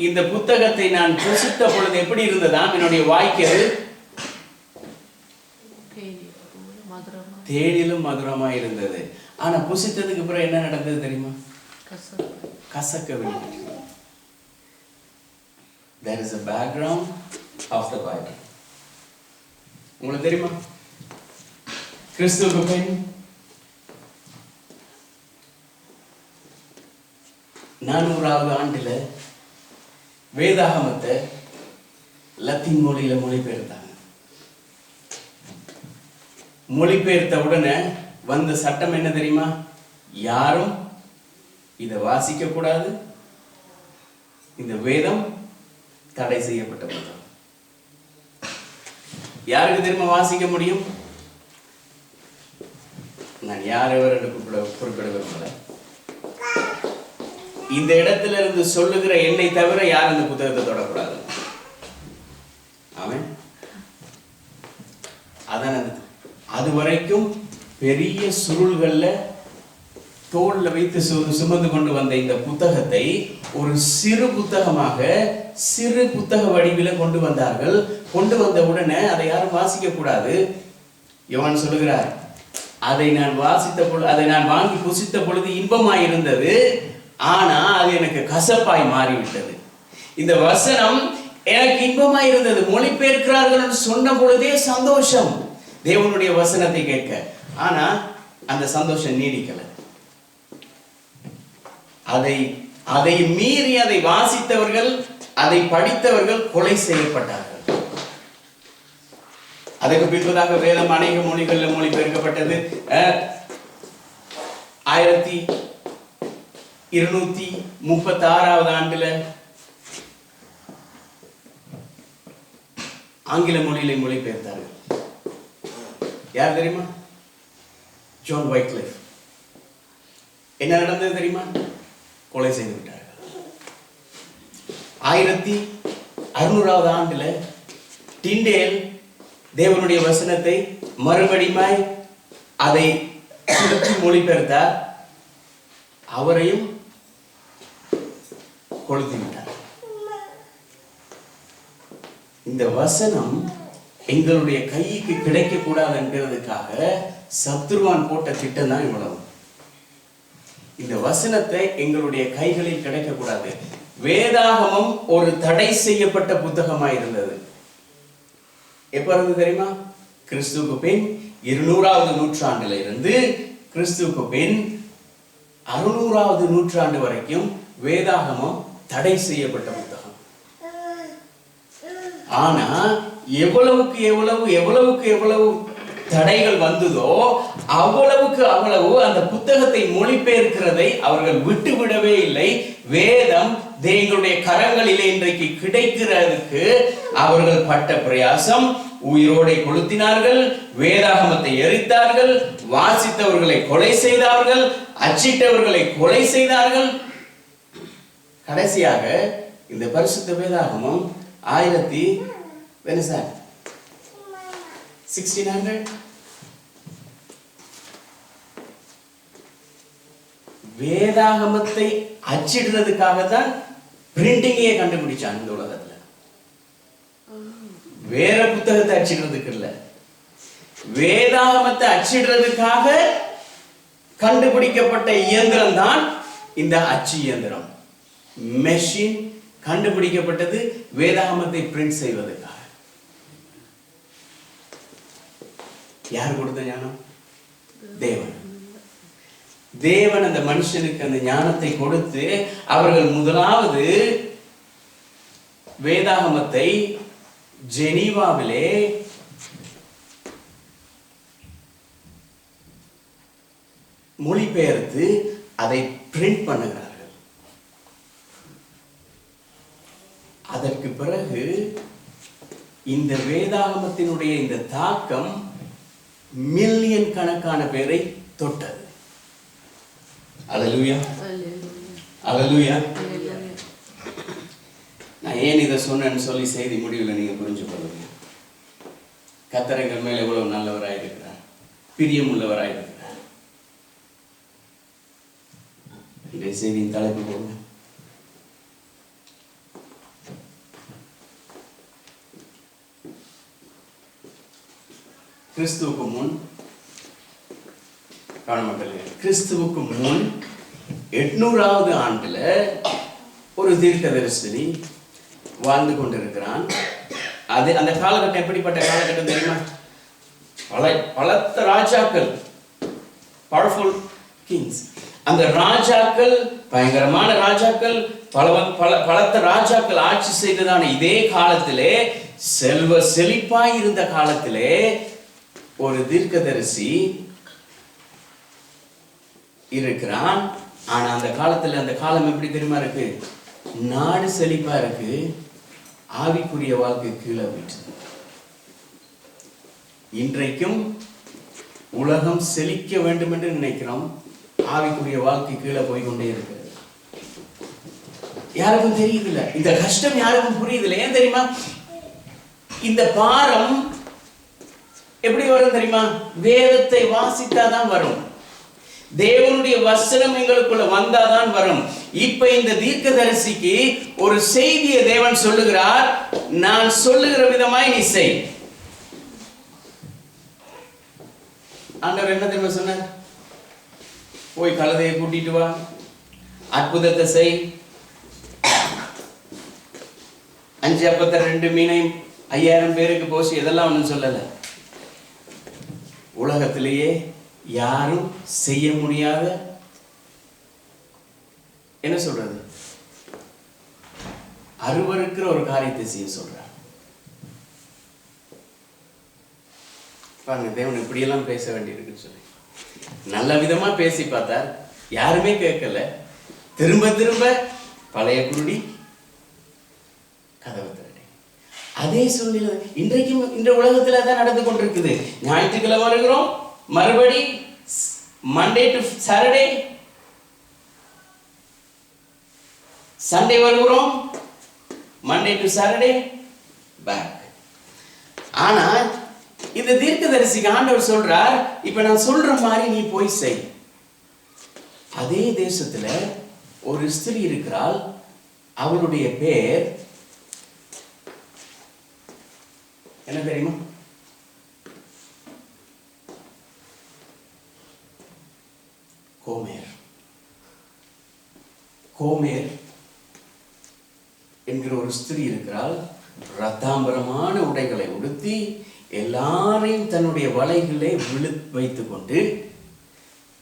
இந்த புத்தகத்தை நான் புசித்த பொழுது எப்படி இருந்ததாம்? என்னுடைய வாய்க்கு தேனிலும் மதுரமா இருந்தது. ஆனா புசித்ததுக்கு அப்புறம் என்ன நடந்தது தெரியுமா? கசக்கவில்லை. There is a background of the Bible. உங்களுக்கு தெரியுமா? கிறிஸ்துவுக்கு பின் 400வது ஆண்டுல வேதாகமத்தை லத்தீன் மொழியில மொழிபெயர்த்தாங்க. மொழிபெயர்த்த உடனே வந்த சட்டம் என்ன தெரியுமா? யாரும் இதை வாசிக்க கூடாது. இந்த வேதம் தடை செய்யப்பட்ட புத்தகம். யாருக்கு தெரியுமா வாசிக்க முடியும்? நான் யாரெவர் என்று குறிப்பிட விரும்பல. இந்த இடத்துல இருந்து சொல்லுகிற என்னை தவிர யார் அந்த புத்தகத்தை தொடக்கூடாது. ஆமென். அதான் அது வரைக்கும் பெரிய சுருள்கள்ல தோல்ல வைத்து சுமந்து கொண்டு வந்த இந்த புத்தகத்தை ஒரு சிறு புத்தகமாக சிறு புத்தக வடிவில கொண்டு வந்தார்கள். கொண்டு வந்த உடனே அதை யாரும் வாசிக்க கூடாது. யோவான் சொல்லுகிறார், அதை நான் வாசித்த பொழுது, அதை நான் வாங்கி புசித்த பொழுது இன்பமாயிருந்தது, ஆனா அது எனக்கு கசப்பாய் மாறிவிட்டது. இந்த வசனம் எனக்கு இன்பமாயிருந்தது. மொழிபெயர்க்கிறார்கள் சொன்ன பொழுதே சந்தோஷம் தேவனுடைய வசனத்தை கேட்க. ஆனா அந்த சந்தோஷம் நீடிக்கல. அதை மீறி அதை வாசித்தவர்கள், அதை படித்தவர்கள் கொலை செய்யப்பட்டார்கள். அதுக்கு பின்பதாக வேதம் அநேக மொழிகளில் மொழிபெயர்க்கப்பட்டது. 1236வது ஆண்டுல ஆங்கில மொழியிலே மொழிபெயர்த்தார்கள். யார் தெரியுமா? ஜான் வைக்லிஃப். என்ன நடந்தது தெரியுமா? கொலை செய்து விட்டார்கள். 1600வது ஆண்டுல டிண்டேல் தேவனுடைய வசனத்தை மறுபடியுமாய் அதை மொழிபெயர்த்தார். அவரையும் கொளுத்தி விட்டார். இந்த வசனம் எங்களுடைய கைக்கு கிடைக்க கூடாது என்கிறதுக்காக சத்ருவான் போட்ட திட்டம் தான் இவ்வளவு. இந்த வசனத்தை எங்களுடைய கைகளில் கிடைக்க கூடாது. வேதாகமம் ஒரு தடை செய்யப்பட்ட புத்தகமாய் இருந்தது. எப்ப இருந்து தெரியுமா? கிறிஸ்துவுக்கு பின் 200வது நூற்றாண்டுல இருந்து கிறிஸ்துவுக்கு பின் 600வது நூற்றாண்டு வரைக்கும் வேதாகமம் தடை செய்யப்பட்ட புத்தகம். ஆனா எவ்வளவுக்கு எவ்வளவு தடைகள் வந்ததோ அவ்வளவுக்கு அவ்வளவு அந்த புத்தகத்தை மொழிபெயர்க்கிறதை அவர்கள் விட்டுவிடவே இல்லை. வேதம் எங்களுடைய கரங்களிலே இன்றைக்கு கிடைக்கிறதுக்கு அவர்கள் பட்ட பிரயாசம். உயிரோடை கொளுத்தினார்கள், வேதாகமத்தை எரித்தார்கள், வாசித்தவர்களை கொலை செய்தார்கள், அச்சிட்டவர்களை கொலை செய்தார்கள். கடைசியாக இந்த பரிசுத்த வேதாகமம் 1600 வேதாகமத்தை அச்சிடுறதுக்காக தான் பிரிண்டிங்கே கண்டுபிடிச்சாங்க இந்த உலகத்துல. வேற புத்தகத்தை அச்சிடுறதுக்கு இல்ல, வேதாகமத்தை அச்சிடுறதுக்காக கண்டுபிடிக்கப்பட்ட இயந்திரம் தான் இந்த அச்சு இயந்திரம். மெஷின் கண்டுபிடிக்கப்பட்டது வேதாகமத்தை பிரிண்ட் செய்வதற்காக. யார் கொடுத்த ஞானம்? தேவன். தேவன் அந்த மனுஷனுக்கு அந்த ஞானத்தை கொடுத்து அவர்கள் முதலாவது வேதாகமத்தை ஜெனீவாவிலே மொழிபெயர்த்து அதை பிரிண்ட் பண்ணுகிறார்கள். அதற்கு பிறகு இந்த வேதாகமத்தினுடைய இந்த தாக்கம் மில்லியன் கணக்கான பேரை தொட்டது. அல்லேலூயா, அல்லேலூயா. நான் ஏன் இதை சொன்னேன்னு சொல்லி செய்தி முடிவில் நீங்க புரிஞ்சு கொள்ளுங்க. கர்த்தர் எங்கள் மேல் எவ்வளவு நல்லவராயிருக்கிறார், பிரியமுள்ளவராயிருக்கிறார். இந்த செய்தியின் தலைப்பு போங்க. கிறிஸ்துவுக்கு முன் கிறிஸ்துவுக்கு முன் 800வது ஆண்டுல ஒரு தீர்க்கதரிசி வாழ்ந்து கொண்டிருக்கிறான். அது அந்த காலகட்டம் எப்படிப்பட்ட காலகட்டம் தெரியுமா? பலத்த ராஜாக்கள், பவர்ஃபுல் கிங்ஸ். அந்த ராஜாக்கள், பயங்கரமான ராஜாக்கள், பலத்த ராஜாக்கள் ஆட்சி செய்ததான இதே காலத்திலே, செல்வ செழிப்பாய் இருந்த காலத்திலே ஒரு தீர்க்கதரிசி இருக்கிறான். ஆனா அந்த காலத்துல, அந்த காலம் எப்படி தெரியுமா இருக்கு? நாடு செழிப்பா இருக்கு, ஆவிக்குரிய வாழ்க்கை கீழே போயிட்டு. இன்றைக்கும் உலகம் செழிக்க வேண்டும் என்று நினைக்கிறோம், ஆவிக்குரிய வாழ்க்கை கீழே போய் கொண்டே இருக்கிறது. யாருக்கும் தெரியுதில்ல, இந்த கஷ்டம் யாருக்கும் புரியுதில்லை. ஏன் தெரியுமா? இந்த பாரம் எப்படி வரும் தெரியுமா? வேதத்தை வாசித்தாதான் வரும். தேவனுடைய வசனம் எங்களுக்குள்ள வந்தாதான் வரும். இப்ப இந்த தீர்க்கதரிசிக்கு ஒரு செய்தியை தேவன் சொல்லுகிறார், நான் சொல்லுகிற விதமாய் நீ செய். ஆண்டவர் என்ன தெரியுமா சொன்னார்? போய் கழுதையை கூட்டிட்டு வா, அற்புதத்தை செய், 5 அப்பத்தை 2 மீனையும் 5000 பேருக்கு போசி, இதெல்லாம் ஒன்றும் சொல்லல. உலகத்திலேயே யாரும் செய்ய முடியாத, என்ன சொல்றது, அருவருக்கிற ஒரு காரியத்தை செய்ய சொல்றார். பாருங்க, தேவன் இப்படியெல்லாம் பேச வேண்டியிருக்குன்னு சொல்லி நல்ல விதமா பேசி பார்த்தார், யாருமே கேட்கல. திரும்ப திரும்ப பழைய குருடி கதவு திறடி. அதே சூழ்நிலை இன்றைக்கும் இந்த உலகத்துல தான் நடந்து கொண்டிருக்குது. ஞாயிற்றுக்கிழமை வருகிறோம், மறுபடி மண்டே டு சாட்டர்டே, சண்டே வருகிறோம், மண்டே டு சாட்டர்டே பேக். ஆனா இந்த தீர்க்கதரிசிக்கு ஆண்டவர் சொல்றார், இப்ப நான் சொல்ற மாதிரி நீ போய் செய். அதே தேசத்துல ஒரு ஸ்திரீ இருக்கிறாள், அவளுடைய பேர் என்ன தெரியுமா? கோமேர். கோமேர் என்கிற ஒரு ஸ்திரீ இருக்கிறாள். ரத்தாம்பரமான உடைகளை உடுத்தி எல்லாரையும் தன்னுடைய வலைகளே வைத்துக் கொண்டு,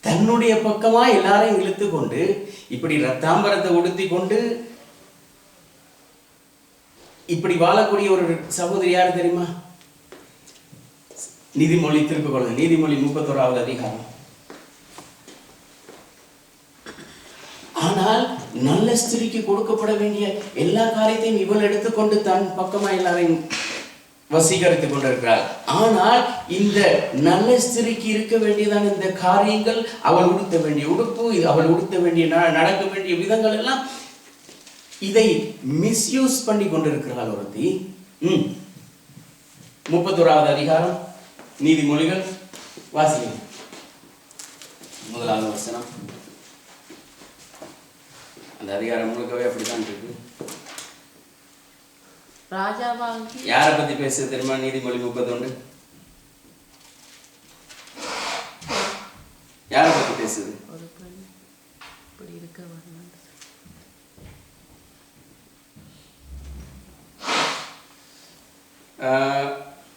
தன்னுடைய பக்கமா எல்லாரையும் இழுத்து கொண்டு, இப்படி ரத்தாம்பரத்தை உடுத்தி கொண்டு இப்படி வாழக்கூடிய ஒரு சகோதரி யார் தெரியுமா? நீதிமொழி திருப்பிக் கொள்ளுங்க, நீதிமொழி 31வது அதிகாரம். ஆனால் நல்ல ஸ்திரீக்கு கொடுக்கப்பட வேண்டிய எல்லா காரியத்தையும் இவள் எடுத்துக்கொண்டு தன் பக்கமா எல்லாரையும் வசீகரித்துக் கொண்டிருக்கிறாள். ஆனால் இந்த நல்ல ஸ்திரீக்கு இருக்க வேண்டியதான இந்த காரியங்கள், அவள் உடுத்த வேண்டிய உடுப்பு, அவள் உடுத்த வேண்டிய நடக்க வேண்டிய விதங்கள் எல்லாம் இதை மிஸ்யூஸ் பண்ணி கொண்டிருக்கிறாள் ஒருத்தி. 31வது அதிகாரம் நீதிமொழிகள், வாசிங்க 1வது வசனம். அந்த அதிகாரம் முழுக்கவே அப்படித்தான் இருக்கு. ராஜாவாகி யாரை பத்தி பேச தெரியுமா? நீதிமொழி 31 யாரை பத்தி பேசுது? ஒரு பெண் இப்படி இருக்க வரணும்.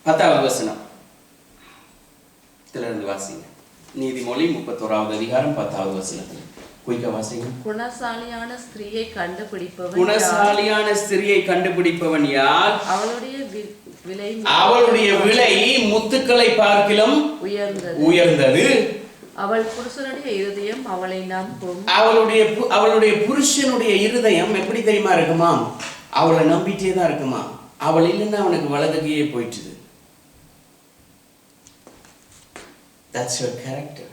10வது வசனம் இருந்து வாசிங்க. நீதிமொழி 31வது அதிகாரம் 10வது வசனத்தில் குயிக்கா வாசிங்க. குணசாலியான ஸ்திரீயை கண்டுபிடிப்பவன், குணசாலியான ஸ்திரீயை கண்டுபிடிப்பவன் யார்? அவளுடைய விலை முத்துக்களை பார்க்கிலும் உயர்ந்தது. அவள் புருஷனுடைய இருதயம் அவளை நம்பும். அவளுடைய புருஷனுடைய இருதயம் எப்படி தெரியுமா இருக்குமா? அவளை நம்பிட்டே தான் இருக்குமா. அவள் இல்லைன்னா அவனுக்கு வலதுகையே போயிட்டுது. That's her character.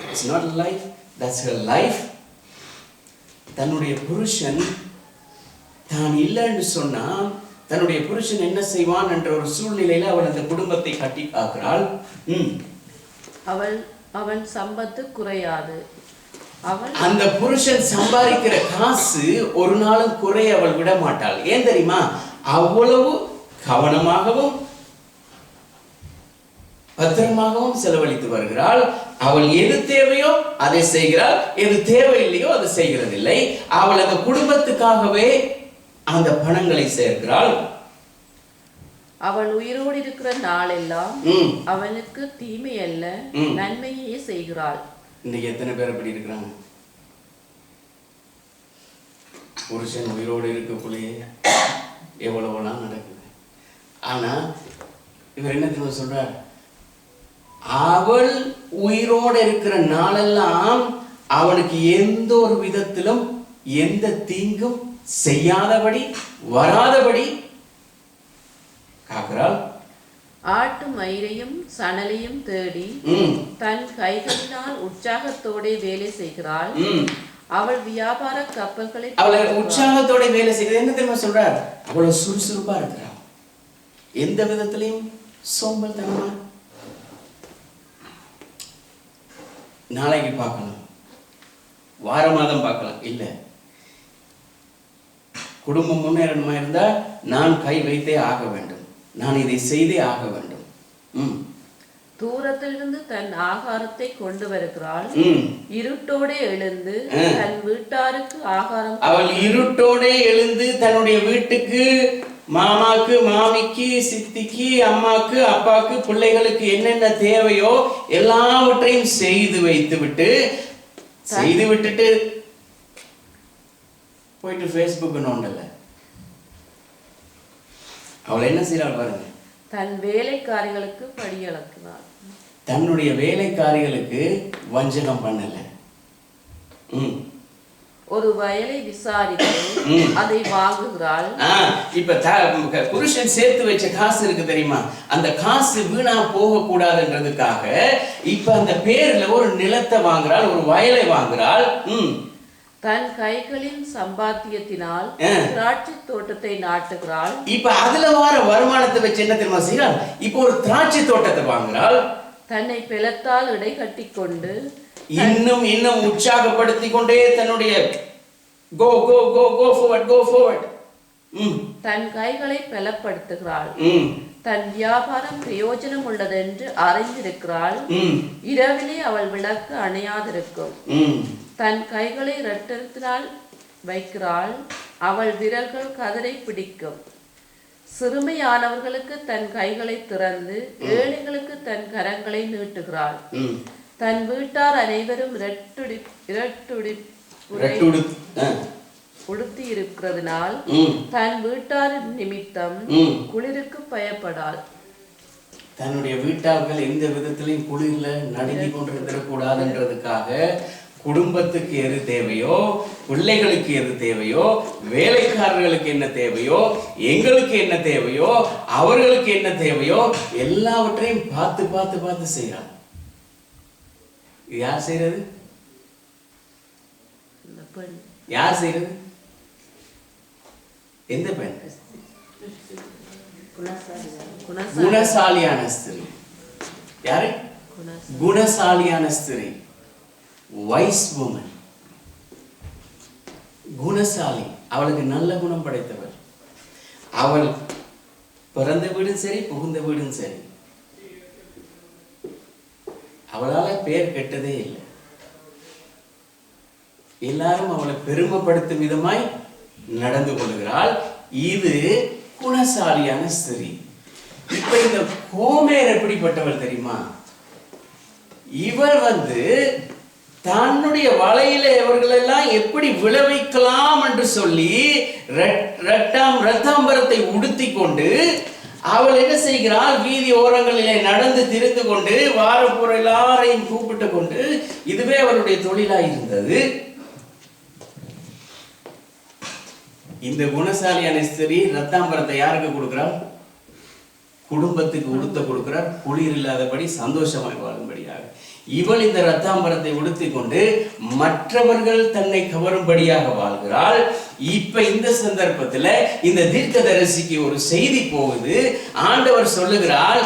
It's not life, that's her life. தன்னுடைய புருஷன் தான் இல்லைன்னு சொன்னா தன்னுடைய புருஷன் என்ன செய்வான் என்ற ஒரு சூழ்நிலையில அவள் அந்த குடும்பத்தை கட்டி காக்கிறாள். அவன் சம்பத்து குறையாது. அந்த புருஷன் சம்பாதிக்கிற காசு ஒரு நாளும் குறைய அவள் விட மாட்டாள். ஏன் தெரியுமா? அவ்வளவு கவனமாகவும் பத்திரமாகவும் செலவழித்து வருகிறாள். அவள் எது தேவையோ அதை செய்கிறாள், எது தேவையில்லையோ அதை செய்கிறதில்லை. அவள் அந்த குடும்பத்துக்காகவே அந்த பணங்களை சேர்க்கிறாள். அவள் உயிரோடு இருக்கிற நாளெல்லாம் அவனுக்கு தீமை அல்ல நன்மையே செய்கிறாள். இன்னைக்கு எத்தனை பேர் அப்படி இருக்கிறாங்க? புருஷன் உயிரோடு இருக்கக்குள்ளேயே எவ்வளவுலாம் நடக்குது. ஆனா இவர் என்ன தெரியுமா சொல்றார்? அவள் உயிரோடு இருக்கிற நாளெல்லாம் அவனுக்கு எந்த ஒரு விதத்திலும் எந்த தீங்கும் செய்யாதபடி வராதபடி காக்கிறாள். ஆட்டு மயிரையும் சணலையும் தேடி தன் கைகளினால் உற்சாகத்தோட வேலை செய்கிறாள். அவள் வியாபார கப்பல்களை உற்சாகத்தோட வேலை செய்கிறது. என்ன தெரியுமா சொல்றார்? அவ்வளவு சுறுசுறுப்பா இருக்கிறாள். எந்த விதத்திலையும் சோம்பல் தனமா நாளைக்கு பார்க்கலாம், வார மாதம் பார்க்கலாம், இல்ல குடும்பம் முன்னேறணுமா இருந்தா நான் கை வைத்தே ஆக வேண்டும், நான் இதை செய்தே ஆக வேண்டும். தூரத்திலிருந்து தன் ஆகாரத்தை கொண்டு வருகிறாள். இருட்டோட எழுந்து தன் வீட்டாருக்கு ஆகாரம். அவள் இருட்டோட எழுந்து தன்னுடைய வீட்டுக்கு, மாமாக்கு, மாமிக்கு, சித்திக்கு, அம்மாக்கு, அப்பாக்கு, பிள்ளைகளுக்கு என்னென்ன தேவையோ எல்லாவற்றையும் செய்து விட்டுட்டு போயிட்டு Facebook நோண்டல. அவள் என்ன செய்யறாள் பாருங்க. தன் வேலைக்காரிகளுக்கு படியளக்கிறாள். தன்னுடைய வேலைக்காரிகளுக்கு வஞ்சகம் பண்ணல. ஒரு வயலை விசாரித்து அதை வாங்குகிறாள். இப்ப புருஷன் சேர்த்து வச்ச காசு இருக்கு தெரியுமா, அந்த காசு வீணா போக கூடாதுன்றதுக்காக இப்ப அந்த பேர்ல ஒரு நிலத்தை வாங்குறாள், ஒரு வயலை வாங்குறாள். தன் கைகளின் சம்பாத்தியத்தினால் திராட்சை தோட்டத்தை நாட்டுகிறாள். இப்ப அதுல வர வருமானத்தை வச்சு என்ன தெரியுமா செய்யறாள், இப்ப ஒரு திராட்சை தோட்டத்தை வாங்குறாள். தன்னை பெலத்தால் இடை கட்டி கொண்டு இன்னும் இன்னும் உற்சாகப்படுத்தி கொண்டே தன்னுடைய கோ கோ கோ கோ ஃபார்வர்ட் கோ ஃபார்வர்ட் தன் கைகளை பலப்படுத்துகிறாள். தன் வியாபாரம் பிரயோஜனம் உள்ளதென்று அறிந்திருக்கிறாள். இரவிலே அவள் விளக்கு அணையாதிருக்கும். தன் கைகளை இரட்டத்தினால் வைக்கிறாள். அவள் விரல்கள் கதரை பிடிக்கும். சிறுமையானவர்களுக்கு தன் கைகளை திறந்து ஏழைகளுக்கு தன் கரங்களை நீட்டுகிறாள். தன் வீட்டார் அனைவரும் உடுத்தி இருக்கிறதுனால் தன் வீட்டார் நிமித்தம் குளிருக்கு பயப்படாள். தன்னுடைய வீட்டார்கள் எந்த விதத்திலையும் குளிர்ல நடுங்கி கொண்டிருந்திடக்கூடாதுன்றதுக்காக குடும்பத்துக்கு எது தேவையோ, பிள்ளைகளுக்கு எது தேவையோ, வேலைக்காரர்களுக்கு என்ன தேவையோ, எங்களுக்கு என்ன தேவையோ, அவர்களுக்கு என்ன தேவையோ எல்லாவற்றையும் பார்த்து பார்த்து பார்த்து செய்யறாங்க. யார் செய்யறது? யார் செய்யறது? எந்த பெண்? குணசாலியான ஸ்திரீ. யாரு? குணசாலியான ஸ்திரீ, வைஸ் வுமன், குணசாலி. அவளுக்கு நல்ல குணம் படைத்தவர். அவள் பிறந்த வீடும் சரி, புகுந்த வீடும் சரி, அவளால பேர் கெட்டதே இல்லை. எல்லாரும் அவளை பெருமைப்படுத்தும் விதமாய் நடந்து கொள்கிறாள். இது குணசாலியான ஸ்திரீ. இப்ப இந்த கோமேர் எப்படிப்பட்டவள் தெரியுமா? இவள் தன்னுடைய வலையில இவர்களெல்லாம் எப்படி விளைவிக்கலாம் என்று சொல்லி ரத்தாம்பரத்தை உடுத்தி கொண்டு அவள் என்ன செய்கிறாள், வீதி ஓரங்களிலே நடந்து திரிந்து கொண்டு வாரப்புற எல்லாரையும் கூப்பிட்டு கொண்டு, இதுவே அவளுடைய தொழிலாய் இருந்தது. இந்த குணசாலியான ஸ்திரீ ரத்தாம்பரத்தை யாருக்கு கொடுக்கிறாள்? குடும்பத்துக்கு உடுத்த கொடுக்கிறார், குளிர் இல்லாதபடி சந்தோஷமாய் வாழும்படியாக. இவள் இந்த ரத்தாம்பரத்தை உடுத்தி கொண்டு மற்றவர்கள் தன்னை கவரும்படியாக வாழ்கிறாள். இப்ப இந்த சந்தர்ப்பத்துல இந்த தீர்க்கதரிசிக்கு ஒரு செய்தி போகுது. ஆண்டவர் சொல்லுகிறாள்,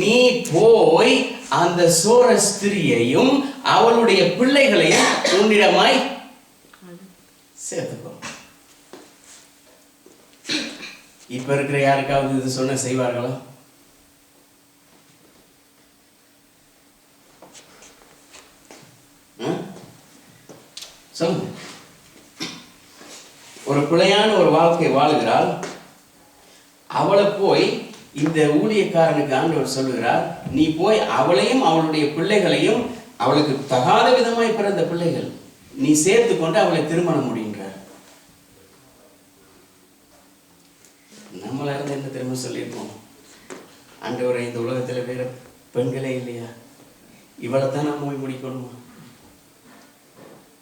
நீ போய் அந்த சோர ஸ்திரியையும் அவளுடைய பிள்ளைகளையும் உன்னிடமாய் சேர்த்துக்கோ. இப்ப இருக்கிற யாருக்காவது இது சொன்ன செய்வார்களா? சொல்லுங்க. ஒரு பிழையான ஒரு வாழ்க்கை வாழுகிறாள். அவளை போய் இந்த ஊழியக்காரனுக்கு ஆண்டவர் சொல்லுகிறார், நீ போய் அவளையும் அவளுடைய பிள்ளைகளையும், அவளுக்கு தகாத விதமாய் பிறந்த பிள்ளைகள், நீ சேர்த்து கொண்டு அவளை திருமணம் முடியுங்கிறார். நம்மளா இருந்து என்ன திரும்ப சொல்லியிருக்கோம், ஆண்டவரை இந்த உலகத்துல வேற பெண்களே இல்லையா, இவளைத்தான் நம்ம போய் முடிக்கணுமா,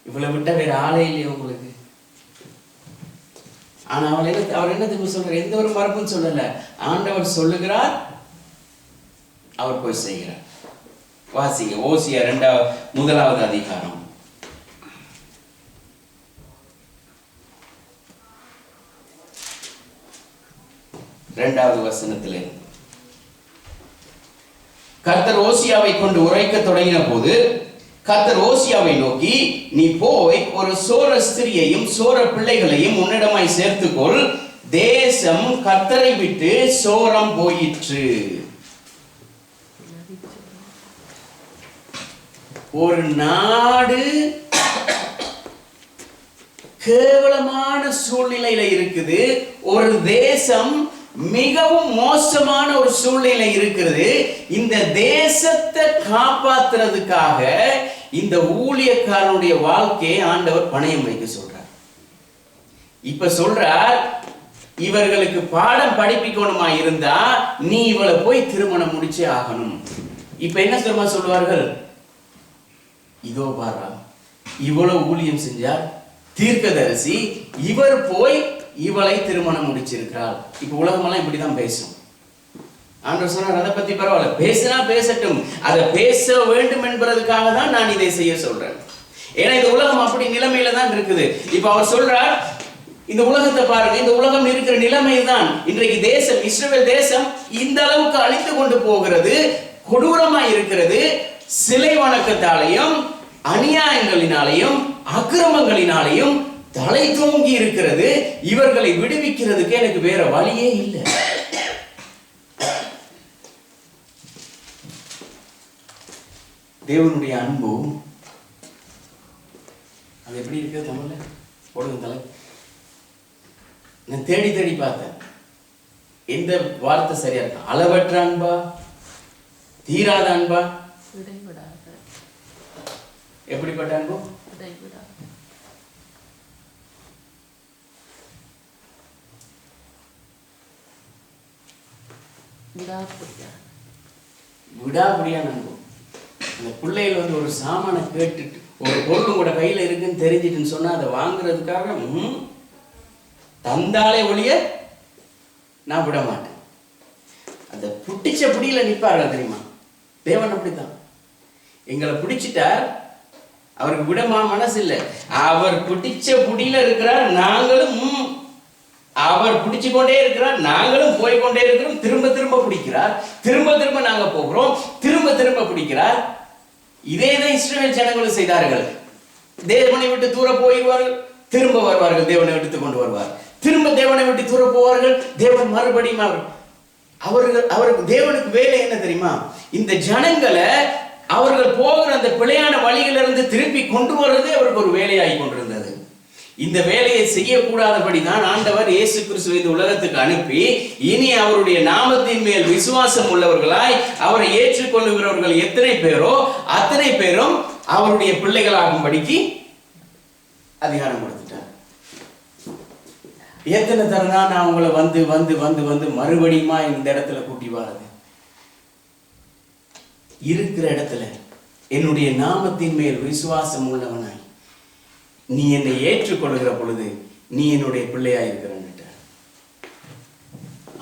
இவளை விட்டா வேற ஆளே இல்லையா உங்களுக்கு? ஆனா அவர் என்ன திரும்ப சொல்றார், எந்த ஒரு மரபும் சொல்லல, ஆண்டவர் சொல்லுகிறார், அவர் போய் செய்கிறார். வாசிங்க ஓசியா 1 அதிகாரம் 2 வசனத்திலே, கர்த்தர் ஓசியாவை கொண்டு உரைக்க தொடங்கின போது கர்த்தர் ஓசியாவை நோக்கி, நீ போய் ஒரு சோர ஸ்திரியையும் சோர பிள்ளைகளையும் உன்னிடமாய் சேர்த்துக்கொள், தேசம் கர்த்தரை விட்டு சோரம் போயிற்று. ஒரு நாடு கேவலமான சூழ்நிலையில இருக்குது, ஒரு தேசம் மிகவும் மோசமான ஒரு சூழ்நிலை இருக்கிறது. இந்த தேசத்தை காப்பாத்துறதுக்காக இந்த ஊழியக்காரனுடைய வாழ்க்கையை ஆண்டவர் பணயம் வைக்க சொல்றார். இப்ப சொல்றார், இவர்களுக்கு பாடம் படிப்பிக்கணுமா இருந்தா நீ இவளை போய் திருமணம் முடிச்சே ஆகணும். இப்ப என்ன சொல்லுவார்கள், இதோ பாரா இவ்வளவு ஊழியம் செஞ்சார், தீர்க்கதரிசி, இவர் போய் இவளை திருமணம் முடிச்சிருக்கிறார். இப்ப உலகமெல்லாம் இப்படிதான் பேசும். ஆண்டவர் சொன்னார், அதை பத்தி பரவாயில்ல, பேசினா பேசட்டும், அதை பேச வேண்டும் என்பதற்காக தான் நான் இதை செய்ய சொல்றேன். ஏன்னா இந்த உலகம் அப்படி நிலைமையில தான் இருக்குது. இப்ப அவர் சொல்றார், இந்த உலகத்தை பாருங்க, இந்த உலகம் இருக்கிற நிலைமை தான் இன்றைக்கு தேசம், இஸ்ரவேல் தேசம் இந்த அளவுக்கு அழித்து கொண்டு போகிறது, கொடூரமாய் இருக்கிறது. சிலை வணக்கத்தாலையும் அநியாயங்களினாலையும் அக்கிரமங்களினாலையும் தலை தூங்கி இருக்கிறது. இவர்களை விடுவிக்கிறதுக்கு எனக்கு வேற வழியே இல்லை. தேவனுடைய அன்பு அது எப்படி இருக்குது தமிழ்ல போடுங்க தலை. நான் தேடி தேடி பார்த்தேன், எந்த வார்த்தை சரியா இருக்கு. அளவற்ற அன்பா, தீராத அன்பா, எப்படிப்பட்ட அன்பு? விடாபடியான அன்பு. அந்த பிள்ளைகள் வந்து ஒரு சாமானை கேட்டுட்டு, ஒரு பொருள் கூட கையில இருக்குன்னு தெரிஞ்சிட்டுன்னு சொன்னா அதை வாங்குறதுக்காக தந்தாலே ஒழிய நான் விட மாட்டேன். அந்த புட்டிச்ச புடியில நிற்பார்கள் தெரியுமா? தேவன் அப்படித்தான். எங்களை பிடிச்சிட்டார், அவருக்கு விடமா மனசு இல்லை. அவர் பிடிச்ச புடியில இருக்கிறார், நாங்களும் அவர் பிடிச்சு கொண்டே இருக்கிறார், நாங்களும் போய்கொண்டே இருக்கிறோம். திரும்ப திரும்ப பிடிக்கிறார், திரும்ப திரும்ப நாங்க போகிறோம், திரும்ப திரும்ப பிடிக்கிறார். இதேதான் இஸ்ரவேல் ஜனங்களும் செய்தார்கள். தேவனை விட்டு தூர போயிடுவார்கள், திரும்ப வருவார்கள், தேவனை விட்டு கொண்டு வருவார். திரும்ப தேவனை விட்டு தூர போவார்கள், தேவன் மறுபடியும் அவருக்கு தேவனுக்கு வேலை என்ன தெரியுமா? இந்த ஜனங்களை அவர்கள் போகிற அந்த பிழையான வழிகளிலிருந்து திருப்பி கொண்டு வர்றதே அவருக்கு ஒரு வேலையாகி கொண்டிருந்தது. இந்த வேலையை செய்யக்கூடாதபடி தான் ஆண்டவர் இயேசு கிறிஸ்துவை இந்த உலகத்துக்கு அனுப்பி, இனி அவருடைய நாமத்தின் மேல் விசுவாசம் உள்ளவர்களாய் அவரை ஏற்றுக்கொள்ளுகிறவர்கள் எத்தனை பேரோ அத்தனை பேரும் அவருடைய பிள்ளைகளாகும்படிக்கு அதிகாரம் கொடுத்துட்டார். எத்தனை தரனா நான் உங்களை வந்து வந்து வந்து வந்து மறுபடியுமா இந்த இடத்துல கூட்டி வாரது? இருக்கிற இடத்துல என்னுடைய நாமத்தின் மேல் விசுவாசம் உள்ளவனாய் நீ என்னை ஏற்றுக்கொள்கிற பொழுது நீ என்னுடைய பிள்ளையா இருக்கிற.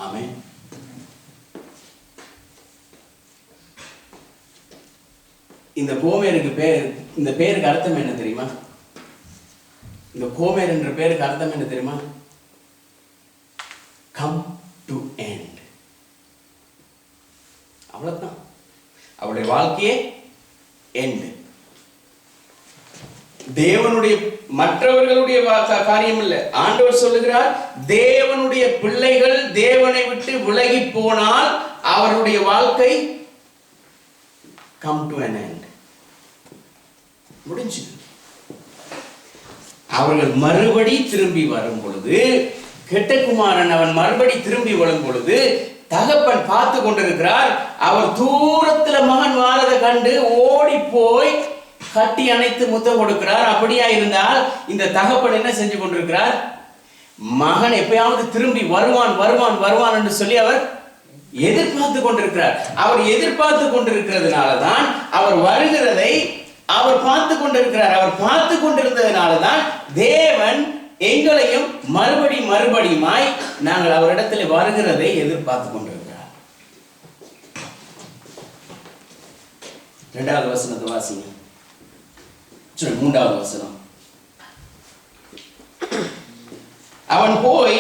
ஆமென். இந்த கோமேருக்கு பேர், இந்த பேருக்கு அர்த்தம் என்ன தெரியுமா? இந்த கோமேர் என்ற பேருக்கு அர்த்தம் என்ன தெரியுமா? Come to end. அவ்வளவுதான் அவருடைய வாழ்க்கையே எண்ட். தேவனுடைய மற்றவர்களுடைய காரியம் இல்லை. ஆண்டவர் சொல்லுகிறார், தேவனுடைய பிள்ளைகள் தேவனை விட்டு விலகி போனால் அவருடைய வாழ்க்கை கம் டு an end, முடிஞ்சு. அவர்கள் மறுபடி திரும்பி வரும் பொழுது, கெட்ட குமாரன் அவன் மறுபடி திரும்பி வரும் பொழுது தகப்பன் பார்த்து கொண்டிருக்கிறார். அவர் தூரத்துல மகன் வாரதை கண்டு ஓடி போய் கட்டி அணைத்து முத்தம் கொடுக்கிறார். அப்படியா இருந்தால் இந்த தகப்பன் என்ன செஞ்சு கொண்டிருக்கிறார்? மகன் எப்பயாவது திரும்பி வருவான் வருவான் வருவான் என்று சொல்லி அவர் எதிர்பார்த்து கொண்டிருக்கிறார். அவர் எதிர்பார்த்து கொண்டிருக்கிறதுனாலதான் அவர் வருகிறதை அவர் பார்த்து கொண்டிருக்கிறார். அவர் பார்த்து கொண்டிருந்ததுனாலதான் தேவன் எங்களையும் மறுபடியுமாய் நாங்கள் அவரிடத்துல வருகிறதை எதிர்பார்த்து கொண்டிருக்கிறார். 2வது வசனத்தை வாசிங்க. 3வது வசனம். அவன் போய்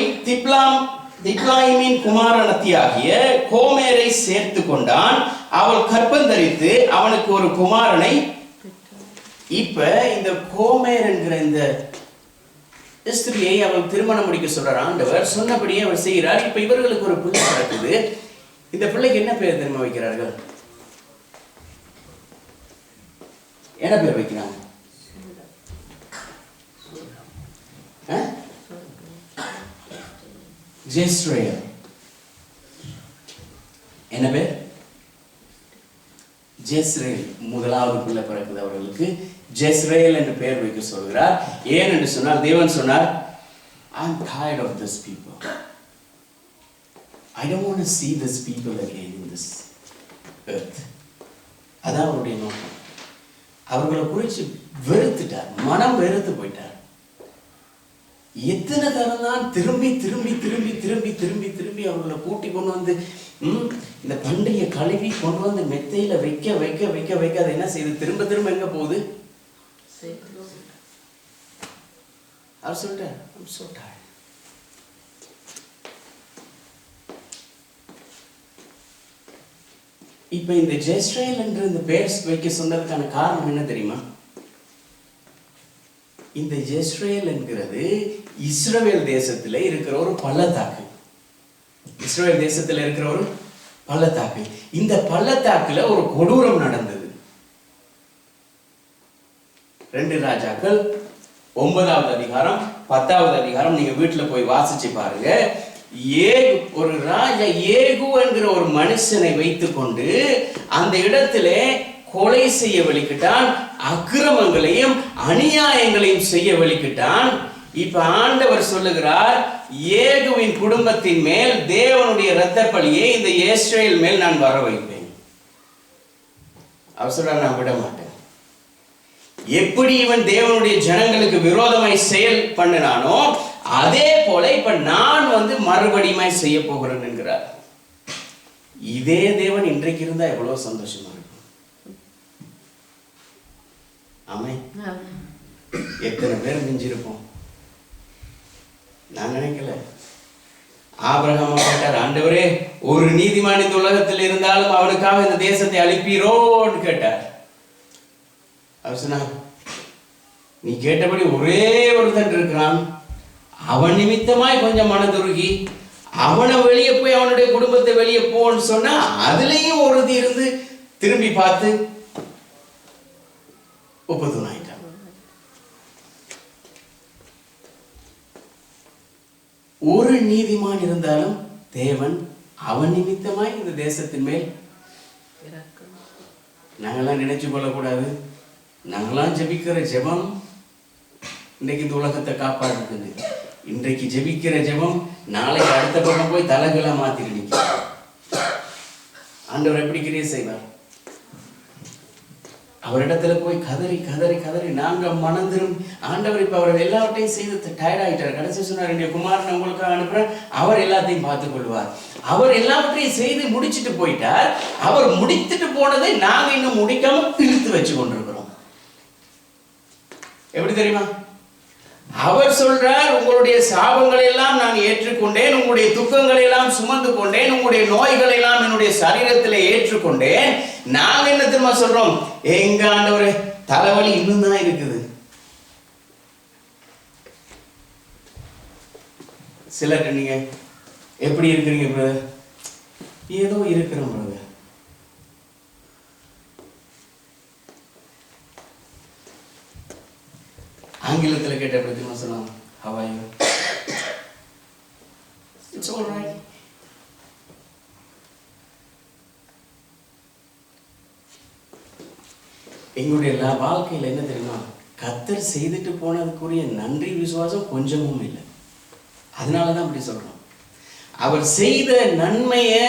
திப்லாயிமின் குமாரனத்தியாகிய கோமேரை சேர்த்து கொண்டான். அவள் கர்ப்பந்தரித்து அவனுக்கு ஒரு குமாரனை. இப்ப இந்த கோமேர் என்கிற இந்த ஸ்திரியை அவள் திருமணம் முடிக்க சொல்றார் ஆண்டவர். சொன்னபடியே அவர் செய்கிறார். இப்ப இவர்களுக்கு ஒரு பிள்ளை நடக்குது. இந்த பிள்ளைக்கு என்ன பேர் தெரியுமா வைக்கிறார்கள்? என்ன பேர் வைக்கிறாங்க? ஜெஸ்ரேல். என்ன பேர்? ஜெஸ்ரேல். முதலாவது பிள்ளை பிறக்குது அவர்களுக்கு. ஜெஸ்ரேல் என்று பெயர் வைக்க சொல்கிறார். ஏன் என்று சொன்னால், தேவன் சொன்னார், I am tired of this people. I don't want to see this people again in this earth. அதான் அவருடைய நோக்கம். அவர்களை குறித்து வெறுத்துட்டார், மனம் வெறுத்து போயிட்டார். எத்தனை தரம் தான் திரும்பி திரும்பி திரும்பி திரும்பி திரும்பி திரும்பி அவர்களை கூட்டி கொண்டு வந்து இந்த பண்டிகை கழுவி கொண்டு வந்து மெத்தையில வைக்க வைக்க வைக்க வைக்க அதை என்ன செய்யுது? திரும்ப திரும்ப எங்க போகுது? அவர் சொல்லிட்டார், I'm so tired. இப்ப இந்த ஜெஸ்ரேல் என்று இந்த பேர் வைக்க சொன்னதுக்கான காரணம் என்ன தெரியுமா? இந்த ஜெஸ்ரேல் என்கிறது இஸ்ரவேல் தேசத்துல இருக்கிற ஒரு பள்ளத்தாக்கு. இஸ்ரவேல் தேசத்துல இருக்கிற ஒரு பள்ளத்தாக்கு. இந்த பள்ளத்தாக்குல ஒரு கொடூரம் நடந்தது. 2 ராஜாக்கள் 9வது அதிகாரம் 10வது அதிகாரம் நீங்க வீட்டுல போய் வாசிச்சு பாருங்க. ஒரு ராஜா ஏகு என்கிற ஒரு மனுஷனை வைத்துக் கொண்டு அந்த இடத்திலே கொலை செய்ய வலிக்கிட்டான், அக்கிரமங்களையும் அநியாயங்களையும் செய்ய வலிக்கிட்டான். இப்ப ஆண்டவர் சொல்லுகிறார், ஏகுவின் குடும்பத்தின் மேல் தேவனுடைய இரத்த பழியை இந்த இஸ்ரவேல் மேல் நான் வர வைப்பேன். அவர் சொல்றார், நான் விட மாட்டேன். எப்படி இவன் தேவனுடைய ஜனங்களுக்கு விரோதமாய் செயல் பண்ணினானோ அதே போல இப்ப நான் மறுபடியும் செய்ய போகிறேன் என்கிறார். இதே தேவன் இன்றைக்கு இருந்தா எவ்வளவு சந்தோஷமா இருக்கும். ஆமென். எத்தனை பேர் மிஞ்சிருப்போம்? நான் நினைக்கல. ஆபிரகாம் கேட்டார், ஆண்டவரே ஒரு நீதிமான் இந்த உலகத்தில் இருந்தாலும் அவனுக்காக இந்த தேசத்தை அழிப்பீரோன்னு கேட்டார். அவர் சொன்னார், நீ கேட்டபடி ஒரே ஒருத்தன் இருக்கிறான், அவன் நிமித்தமாய் கொஞ்சம் மனதுருகி அவனை வெளியே போய் அவனுடைய குடும்பத்தை வெளியே போன்னு சொன்னா அதுலயும் ஒருத்தி இருந்து திரும்பி பார்த்து ஒப்புதுனாயிட்டான். ஒரு நீதிமான் இருந்தாலும் தேவன் அவன் நிமித்தமாய் இந்த தேசத்தின் மேல் நாங்கெல்லாம் நினைச்சு கொள்ளக்கூடாது. நாங்களாம் ஜெபிக்கிற ஜெபம் இன்றைக்கு இந்த உலகத்தை காப்பாற்றுது. இன்றைக்கு ஜெபிக்கிற ஜெபம் நாளைக்கு அடுத்த பக்கம் போய் தலைகளை மாத்திடுங்க. ஆண்டவர் எப்படி கிரியை செய்வார்? அவரிடத்துல போய் கதறி கதறி கதறி நாங்க மனந்திரும். ஆண்டவர் இப்ப அவர் எல்லாவற்றையும் செய்து டயர்ட் ஆயிட்டார். கடைசி சொன்னார், என்னுடைய குமாரன் உங்களுக்காக அனுப்புறேன், அவர் எல்லாத்தையும் பார்த்துக் கொள்வார். அவர் எல்லாவற்றையும் செய்து முடிச்சுட்டு போயிட்டார். அவர் முடித்துட்டு போனதை நாங்க இன்னும் முடிக்காம இழுத்து வச்சு கொண்டிருக்கிறோம். எப்படி தெரியுமா? அவர் சொல்றார், உங்களுடைய சாபங்களை எல்லாம் நான் ஏற்றுக்கொண்டேன், உங்களுடைய துக்கங்களை எல்லாம் சுமந்து கொண்டேன், உங்களுடைய நோய்களை எல்லாம் என்னுடைய சரீரத்தில் ஏற்றுக்கொண்டேன். நாங்க என்ன தெரியுமா சொல்றோம்? எங்க ஆண்டவரே தலைவலி இன்னும் தான் இருக்குது. சிலர் நீங்க எப்படி இருக்கிறீங்க பிரதர்? ஏதோ இருக்கிறோம் பிரதர். ஆங்கிலத்தில் கேட்ட பிரதிமா சொல்லலாம், how are you? It's all right. எங்களுடைய வாழ்க்கையில் என்ன தெரியுமா? கர்த்தர் செய்துட்டு போனதுக்குரிய நன்றி விசுவாசம் கொஞ்சமும் இல்லை. அதனாலதான் அப்படி சொல்றோம். அவர் செய்த நன்மையை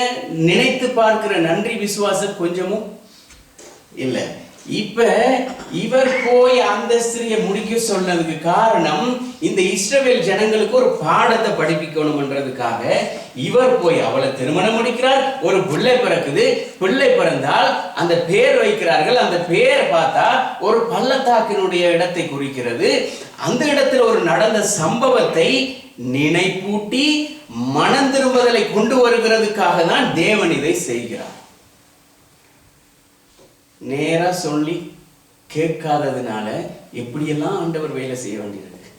நினைத்து பார்க்கிற நன்றி விசுவாசம் கொஞ்சமும் இல்லை. இப்ப இவர் போய் அந்த ஸ்திரியை முடிக்க சொன்னதுக்கு காரணம், இந்த இஸ்ரவேல் ஜனங்களுக்கு ஒரு பாடத்தை படிப்பிக்கணும்ன்றதுக்காக இவர் போய் அவளை திருமணம் முடிக்கிறார். ஒரு பிள்ளை பிறக்குது. பிள்ளை பிறந்தால் அந்த பேர் வைக்கிறார்கள். அந்த பேர் பார்த்தா ஒரு பள்ளத்தாக்கினுடைய இடத்தை குறிக்கிறது. அந்த இடத்துல ஒரு நடந்த சம்பவத்தை நினைப்பூட்டி மனம் திரும்புதலை கொண்டு வருகிறதுக்காக தான் தேவன் இதை செய்கிறார். நேரா சொல்லி கேட்காததுனால எப்படியெல்லாம் ஆண்டவர் வேலை செய்ய வேண்டியிருக்கு.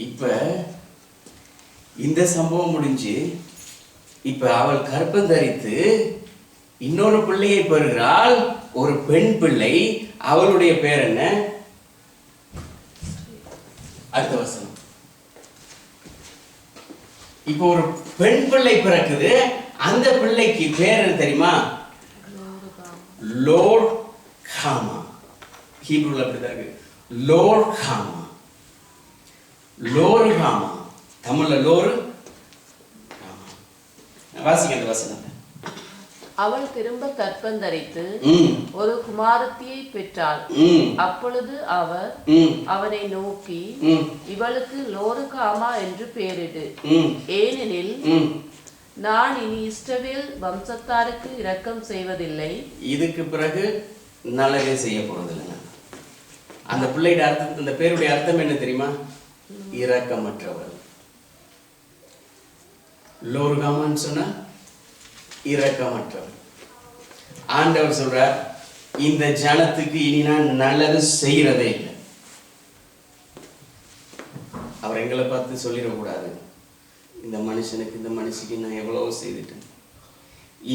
இப்ப இந்த சம்பவம் முடிஞ்சு இப்ப அவள் கர்ப்பம் தரித்து இன்னொரு பிள்ளையை பெறுகிறாள். ஒரு பெண் பிள்ளை. அவளுடைய பேர் என்ன? அடுத்த வசனம். இப்போ ஒரு பெண் பிள்ளை பிறக்குது. அந்த பிள்ளைக்கு பேர் என்ன தெரியுமா? லோர் காமா. ஹீப்ரூல அப்படிதான் இருக்கு. லோர் காமா. லோர் காமா. தமிழ்ல லோர் காமா. வாசிங்க அந்த வசனத்தை. அவள் திரும்ப கற்பந்தரித்து ஒரு குமாரத்தியை பெற்றாள். அப்பொழுது அவர் அவனை நோக்கி, இவளுக்கு லோருகாமா என்று பெயரிடு, ஏனெனில் நான் இனி இஸ்ரவேல் வம்சத்தாருக்கு இரக்கம் செய்வதில்லை. இதுக்கு பிறகு நல்லதே செய்ய போறதில்லை. அந்த பிள்ளையோட அர்த்தம், அந்த பேருடைய அர்த்தம் என்ன தெரியுமா? இரக்கமற்றவள். லோருகாமான்னு சொன்னா இரக்கமற்றவள். ஆண்டவர் சொல்றார், இந்த ஜனத்துக்கு இனி நான் நல்லது செய்யறதே இல்லை. அவர் எங்களை பார்த்து சொல்லிடக்கூடாது, இந்த மனுஷனுக்கு இந்த மனுஷிக்கு நான் எவ்வளவோ செய்துட்டேன்,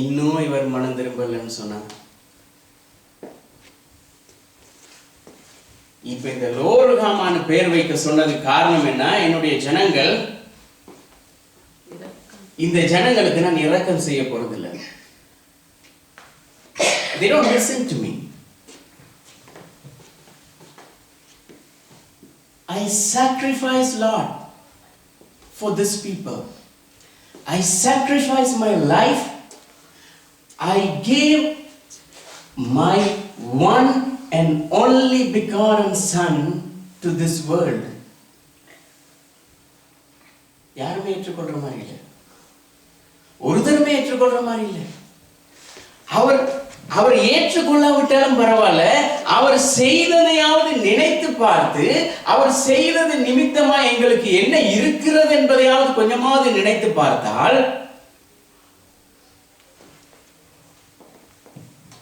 இன்னும் இவர் மனம் திரும்பலன்னு சொன்னார். இப்ப இந்த லோருகாமான பேர் வைக்க சொன்னதுக்கு காரணம் என்ன? என்னுடைய ஜனங்கள், இந்த ஜனங்களுக்கு நான் இரக்கம் செய்ய போறதில்லை. They don't listen to me. I sacrifice, Lord, for this people. I sacrifice my life. I gave my one and only begotten son to this world. யாருமே ஏற்றுக்கொள்ற மாதிரி இல்லை, ஒருத்தருமே ஏற்றுக்கொள்ற மாதிரி இல்லை. அவர் ஏற்றுக்கொள்ளாவிட்டாலும் பரவாயில்ல, அவர் செய்ததையாவது நினைத்து பார்த்து, அவர் செய்தது நிமித்தமா எங்களுக்கு என்ன இருக்கிறது என்பதையாவது கொஞ்சமாவது நினைத்து பார்த்தால்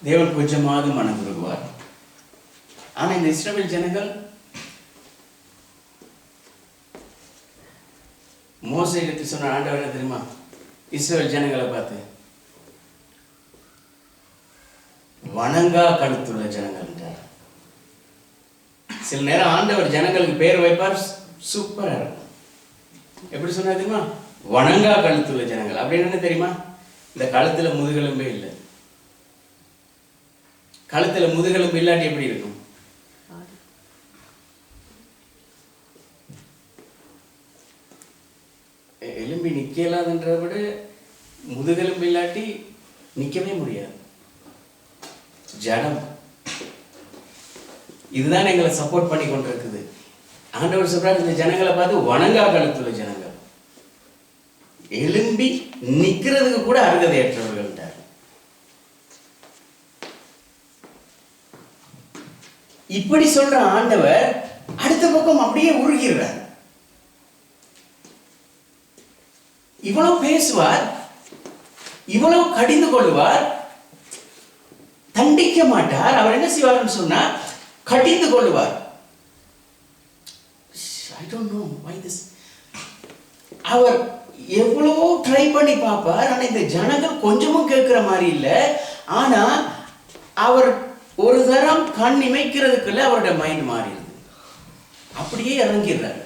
தேவன் கொஞ்சமாவது மனம் உருகுவார். ஆனா இந்த இஸ்ரவேல் ஜனங்கள் மோசே எடுத்து சொன்ன ஆண்டவர் என்ன தெரியுமா? இஸ்ரவேல் ஜனங்களை பார்த்து, வணங்கா கழுத்துள்ள ஜனங்கள் என்றார். சில நேரம் ஆண்டவர் ஜனங்களுக்கு பேர் வைப்பார், சூப்பரா இருக்கும். எப்படி சொன்னா தெரியுமா? வணங்கா கழுத்துள்ள ஜனங்கள். அப்படின்னு என்ன தெரியுமா? இந்த கழுத்துல முதுகெலும்பே இல்லை. கழுத்துல முதுகெலும்பு இல்லாட்டி எப்படி இருக்கும்? எலும்பி நிக்கலாதுன்றதை விட முதுகெலும்பு இல்லாட்டி நிக்கவே முடியாது. ஜடம். இதுதான் எங்களை சப்போர்ட் பண்ணி கொண்டிருக்குது. ஆண்டவர் சொல்றாரு, இந்த ஜனங்களை பார்த்து வணங்கா கழுத்துள்ள ஜனங்கள், எலும்பி நிக்கிறதுக்கு கூட அருகதையற்றவர்கள். இப்படி சொல்ற ஆண்டவர் அடுத்த பக்கம் அப்படியே உருகிறார். இவ்வளவு பேசுவார், இவ்வளவு கடிந்து கொள்வார், தண்டிக்க மாட்டார். அவர் என்ன செய்வார்னு சொன்னா கடிந்து கொள்வார். I don't know why this. அவர் எவ்வளவோ ட்ரை பண்ணி பார்ப்பார். ஆனா இந்த ஜனங்கள் கொஞ்சமும் கேட்கிற மாதிரி இல்லை. ஆனா அவர் ஒரு தரம் கண் இமைக்கிறதுக்குள்ள அவருடைய மைண்ட் மாறிடுது. அப்படியே இறங்கிடுறாரு.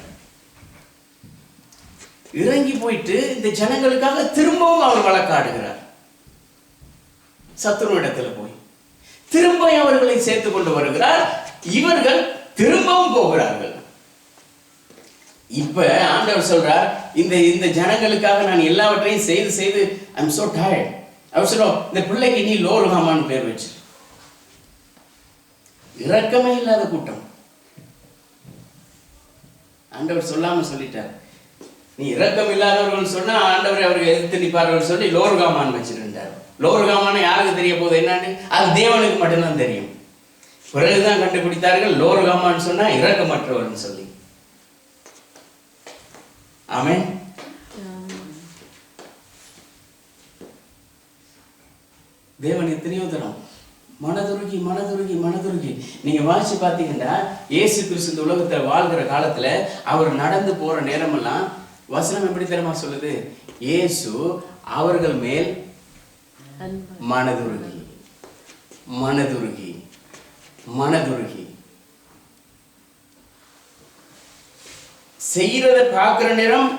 இறங்கி போயிட்டு இந்த ஜனங்களுக்காக திரும்பவும் அவர் வழக்காடுகிறார். சத்துரு இடத்துல போய் திரும்ப அவர்களை சேர்த்து கொண்டு வருகிறார். இவர்கள் திரும்பவும் போகிறார்கள். இப்ப ஆண்டவர் சொல்றார், இந்த ஜனங்களுக்காக நான் எல்லாவற்றையும் செய்து செய்து I'm so tired. அவர் சொல்றோம், இந்த பிள்ளைக்கு நீ லோருகாமான்னு பேர் வச்சு. இரக்கமே இல்லாத கூட்டம். ஆண்டவர் சொல்லாம சொல்லிட்டார். நீ இரக்கம் இல்லாதவர்கள் சொன்னா ஆண்டவர் அவர்கள் எதிர்த்து நிற்பார்கள் சொல்லி லோருகாமான் வச்சிருந்தார். லோருகாமான்னு யாருக்கு தெரிய போகுது என்னன்னு? அது தேவனுக்கு மட்டும்தான் தெரியும். பிறகுதான் கண்டுபிடித்தார்கள் லோருகாமான்னு சொன்னா இரக்கமற்றவர்னு சொல்லி. ஆமென். தேவன் எத்தனையோ தரம் மனதுருகி மனதுருகி மனதுருகி. நீங்க வாசிச்சு பார்த்தீங்கன்னா இயேசு கிறிஸ்து இந்த உலகத்துல வாழ்கிற காலத்துல அவர் நடந்து போற நேரமெல்லாம் வசனம் எப்படி தெரியுமா சொல்லுது? இயேசு அவர்கள் மேல் மனதுருகி மனதுருகி மனதுருகி செய்யறத பார்க்கிற நேரம்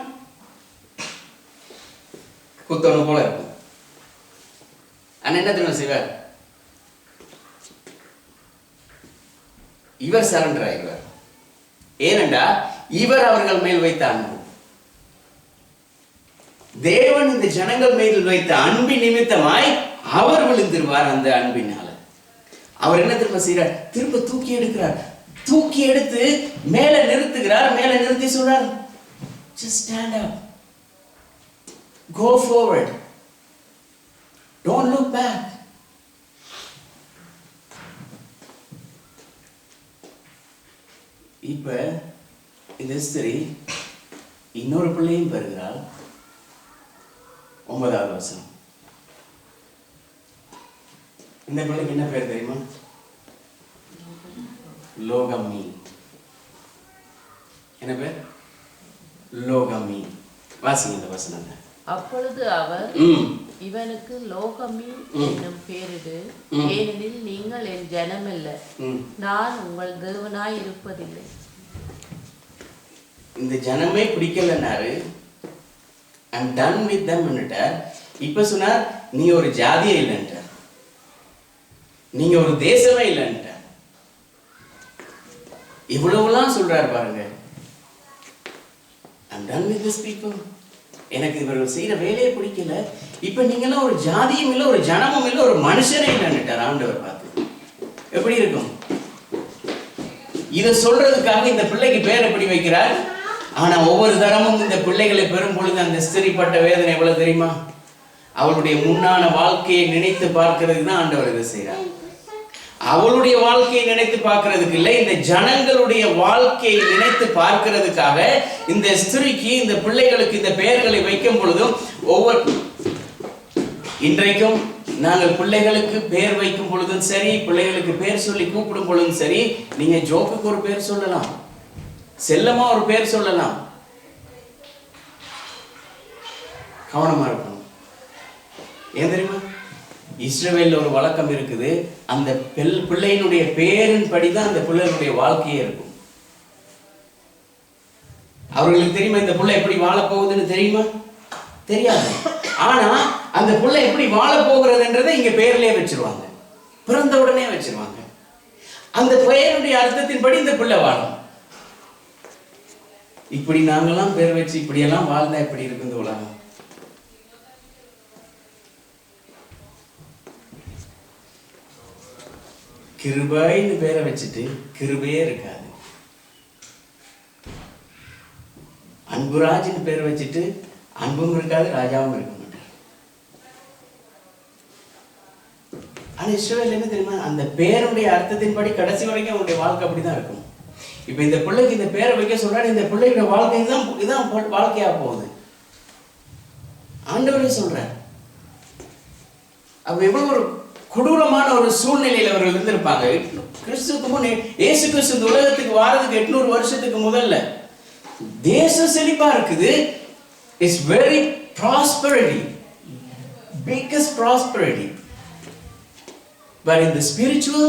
குத்தணும் போல இருக்கும். ஆனா என்ன தெரியுமா செய்வார்? இவர் சரண்டர் ஆகிறார். ஏனென்றா இவர் அவர்கள் மேல் வைத்த அன்பு. தேவன் இந்த ஜனங்கள் மேல் வைத்த அன்பின் நிமித்தமாய் அவர் விழுந்துருவார் அந்த அன்பினால. அவர் என்ன திரும்ப செய்யறார்? திரும்ப தூக்கி எடுக்கிறார். தூக்கி எடுத்து மேல நிறுத்துகிறார். மேல நிறுத்தி சொல்றார், just stand up, go forward, don't look back. இப்ப இந்த ஸ்திரீ இன்னொரு பிள்ளையும் பெறுகிறாள். 9வது வசனம். இந்த பிள்ளைக்கு என்ன பேர் தெரியுமா? லோகமி. என்ன பேர்? லோகமி. வாசிங்க இந்த வசனத்தை. அப்பொழுது அவர், இவனுக்கு லோகமி என்னும் பேரிடு, ஏனெனில் நீங்கள் என் ஜனமல்ல, நான் உங்கள் தேவனாய் இருப்பதில்லை. இந்த ஜனமே பிடிக்கலன்னாரு. I'm done with them ன்னுட்டார். இப்ப சொன்னார், நீ ஒரு ஜாதியே இல்லைன்றார், நீங்க ஒரு தேசமே இல்லைன்றார். இவ்வளவுலாம் சொல்றாரு பாருங்க. I'm done with this people. எனக்கு இவர்கள் செய்யற வேலையை பிடிக்கல. இப்ப நீங்கெல்லாம் ஒரு ஜாதியும் இல்லை, ஒரு ஜனமும் இல்லை, ஒரு மனுஷனே இல்லைன்னுட்டார் ஆண்டவர் பார்த்து. எப்படி இருக்கும்? இதை சொல்றதுக்காக இந்த பிள்ளைக்கு பேர் எப்படி வைக்கிறார்? ஆனா ஒவ்வொரு தரமும் இந்த பிள்ளைகளை பெறும் பொழுது அந்த ஸ்திரீப்பட்ட வேதனை எவ்வளவு தெரியுமா? அவளுடைய முன்னான வாழ்க்கையை நினைத்து பார்க்கிறதுக்கு தான் ஆண்டவர் இதை செய்கிறார். அவளுடைய வாழ்க்கையை நினைத்து பார்க்கிறதுக்கு இல்லை, இந்த ஜனங்களுடைய வாழ்க்கையை நினைத்து பார்க்கிறதுக்காக இந்த ஸ்திரீக்கு, இந்த பிள்ளைகளுக்கு இந்த பெயர்களை வைக்கும் பொழுதும் இன்றைக்கும் நாங்கள் பிள்ளைகளுக்கு பெயர் வைக்கும் பொழுதும் சரி, பிள்ளைகளுக்கு பேர் சொல்லி கூப்பிடும் பொழுதும் சரி, நீங்க ஜோக்குக்கு ஒரு பேர் சொல்லலாம், செல்லமா ஒரு பேர் சொல்லலாம். கவனமா இருக்கணும். ஏன் தெரியுமா? இஸ்ரவேல்ல ஒரு வழக்கம் இருக்குது. அந்த பிள்ளையினுடைய பேரின் படிதான் அந்த பிள்ளைகளுடைய வாழ்க்கையே இருக்கும். அவர்களுக்கு தெரியுமா இந்த பிள்ளை எப்படி வாழ போகுதுன்னு? தெரியுமா? தெரியாது. ஆனா அந்த பிள்ளை எப்படி வாழ போகிறதுன்றதை இங்க பேர்லயே வச்சிருவாங்க, பிறந்த உடனே வச்சிருவாங்க. அந்த பெயருடைய அர்த்தத்தின்படி இந்த பிள்ளை வாழும். இப்படி நாங்கெல்லாம் பேர் வச்சு இப்படியெல்லாம் வாழ்ந்தா எப்படி இருக்கு இந்த உலகம்? கிருபைன்னு பேரை வச்சுட்டு கிருபையே இருக்காது. அன்புராஜ்னு பேரை வச்சுட்டு அன்பும் இருக்காது, ராஜாவும் இருக்க மாட்டார். ஆனா இஸ்ரவேல் என்ன தெரியுமா? அந்த பேருடைய அர்த்தத்தின்படி கடைசி வரைக்கும் அவனுடைய வாழ்க்கை அப்படிதான் இருக்கும். இப்ப இந்த பிள்ளைக்கு இந்த பேரை வைக்க சொல்றாரு. இந்த பிள்ளையோட வாழ்க்கை இதான் வாழ்க்கையா போகுது. ஆண்டவரே சொல்றார். அப்ப எவ்வளவு ஒரு கொடூரமான ஒரு சூழ்நிலையில் அவர்கள் இருந்திருப்பாங்க. கிறிஸ்துவுக்கு முன்னே இயேசு கிறிஸ்து இந்த உலகத்துக்கு வாரதுக்கு 800 வருஷத்துக்கு முதல்ல தேசம் செழிப்பா இருக்குது. It's very prosperity, biggest prosperity. But in the spiritual,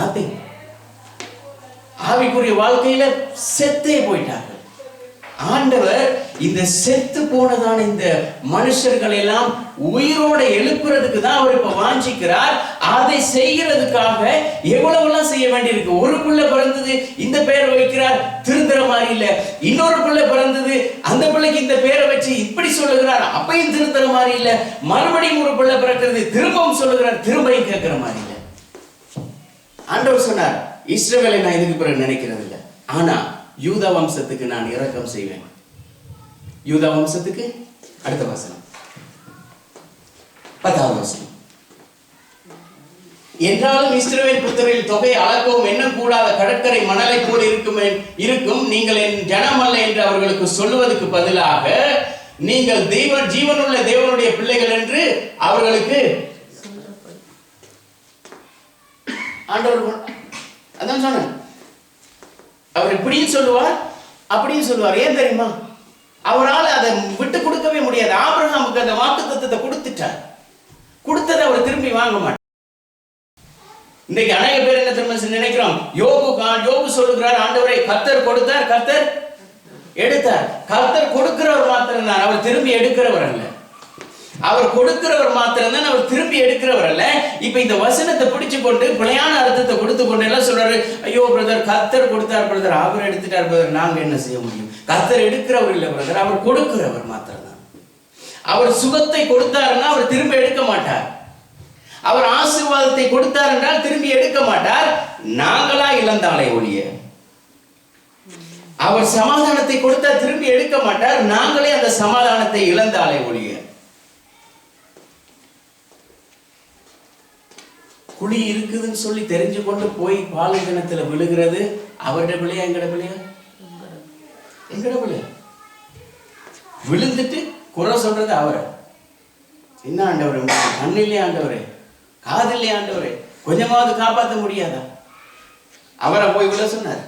nothing. ஆவிக்குரிய வாழ்க்கையில செத்தே போயிட்டாங்க. ஆண்டவர் இந்த செத்து போனதான இந்த மனுஷர்கள் எல்லாம் உயிரோட எழுப்புறதுக்கு தான் அவர் இப்ப வாஞ்சிக்கிறார். அதை செய்யறதுக்காக எவ்வளவுலாம் செய்ய வேண்டியிருக்கு. ஒரு பிள்ளை பிறந்தது, இந்த பேரை வைக்கிறார், திருந்துற மாதிரி இல்ல. இன்னொரு பிள்ளை பிறந்தது, அந்த பிள்ளைக்கு இந்த பேரை வச்சு இப்படி சொல்லுகிறார், அப்பையும் திருந்துற மாதிரி இல்ல. மறுபடியும் ஒரு பிள்ளை பிறக்கிறது, திரும்பவும் சொல்லுகிறார், திரும்பியும் கேட்கிற மாதிரி இல்ல. ஆண்டவர் சொன்னார், இஸ்ரவேலை நான் இதுக்கு பிறகு நினைக்கிறது இல்லை, ஆனா யூதா வம்சத்துக்கு நான் இரக்கம் செய்வேன். யூதா வம்சத்துக்கு அடுத்த வசனம் 10வது வசனம். என்றாலும் இஸ்ரவேல் புத்திரரில் தொகை அளக்கவும் எண்ணம் கூடாத கடற்கரை மணலை போல் இருக்கும். நீங்கள் என் ஜனம் அல்ல என்று அவர்களுக்கு சொல்லுவதற்கு பதிலாக நீங்கள் ஜீவனுள்ள தேவனுடைய பிள்ளைகள் என்று அவர்களுக்கு ஆண்டவர் அதான் சொன்ன. அவர் இப்படியும் சொல்லுவார், அப்படியும் சொல்லுவார். ஏன் தெரியுமா? அவரால் அதை விட்டு கொடுக்கவே முடியாது. ஆபிரகாமுக்கு அந்த வாக்குத்தத்தத்தை கொடுத்துட்டார். கொடுத்ததை அவர் திரும்பி வாங்க மாட்டார். இன்னைக்கு அநேக பேர் என்ன திரும்ப நினைக்கிறோம், யோபு சொல்லுகிறார், ஆண்டவரை கர்த்தர் கொடுத்தார், கர்த்தர் எடுத்தார். கர்த்தர் கொடுக்கிறவர் மாத்திரம் தான், அவர் திரும்பி எடுக்கிறவர் அல்ல. அவர் கொடுக்கிறவர் மாத்திரம் தான், அவர் திரும்பி எடுக்கிறவர் அல்ல. இப்ப இந்த வசனத்தை பிடிச்சு கொண்டு பிழையான அர்த்தத்தை கொடுத்து கொண்டு எல்லாம் சொல்றாரு, ஐயோ பிரதர் கர்த்தர் கொடுத்தார் பிரதர், அவர் எடுத்துட்டார் பிரதர், நாங்க என்ன செய்ய முடியும்? கர்த்தர் எடுக்கிறவர் இல்லை பிரதர், அவர் கொடுக்கிறவர் மாத்திரம் தான். அவர் சுகத்தை கொடுத்தாருன்னா அவர் திரும்ப எடுக்க மாட்டார். அவர் ஆசீர்வாதத்தை கொடுத்தார் என்றால் திரும்பி எடுக்க மாட்டார். நாங்களா இழந்தாலே ஒழிய. அவர் சமாதானத்தை கொடுத்தால் திரும்பி எடுக்க மாட்டார். நாங்களே அந்த சமாதானத்தை இழந்தாலே ஒழிய. குழி இருக்குதுன்னு சொல்லி தெரிஞ்சு கொண்டு போய் பாலைவனத்துல விழுகிறது அவருடைய பிள்ளையா எங்கட பிள்ளையா? எங்கட பிள்ளையா? விழுந்துட்டு குறை சொல்றது அவரை. என்ன ஆண்டவரே, கண்ணிலே ஆண்டவரே, காதிலே ஆண்டவரே, கொஞ்சமாவது காப்பாற்ற முடியாதா? அவரை போய் விழ சொன்னார்.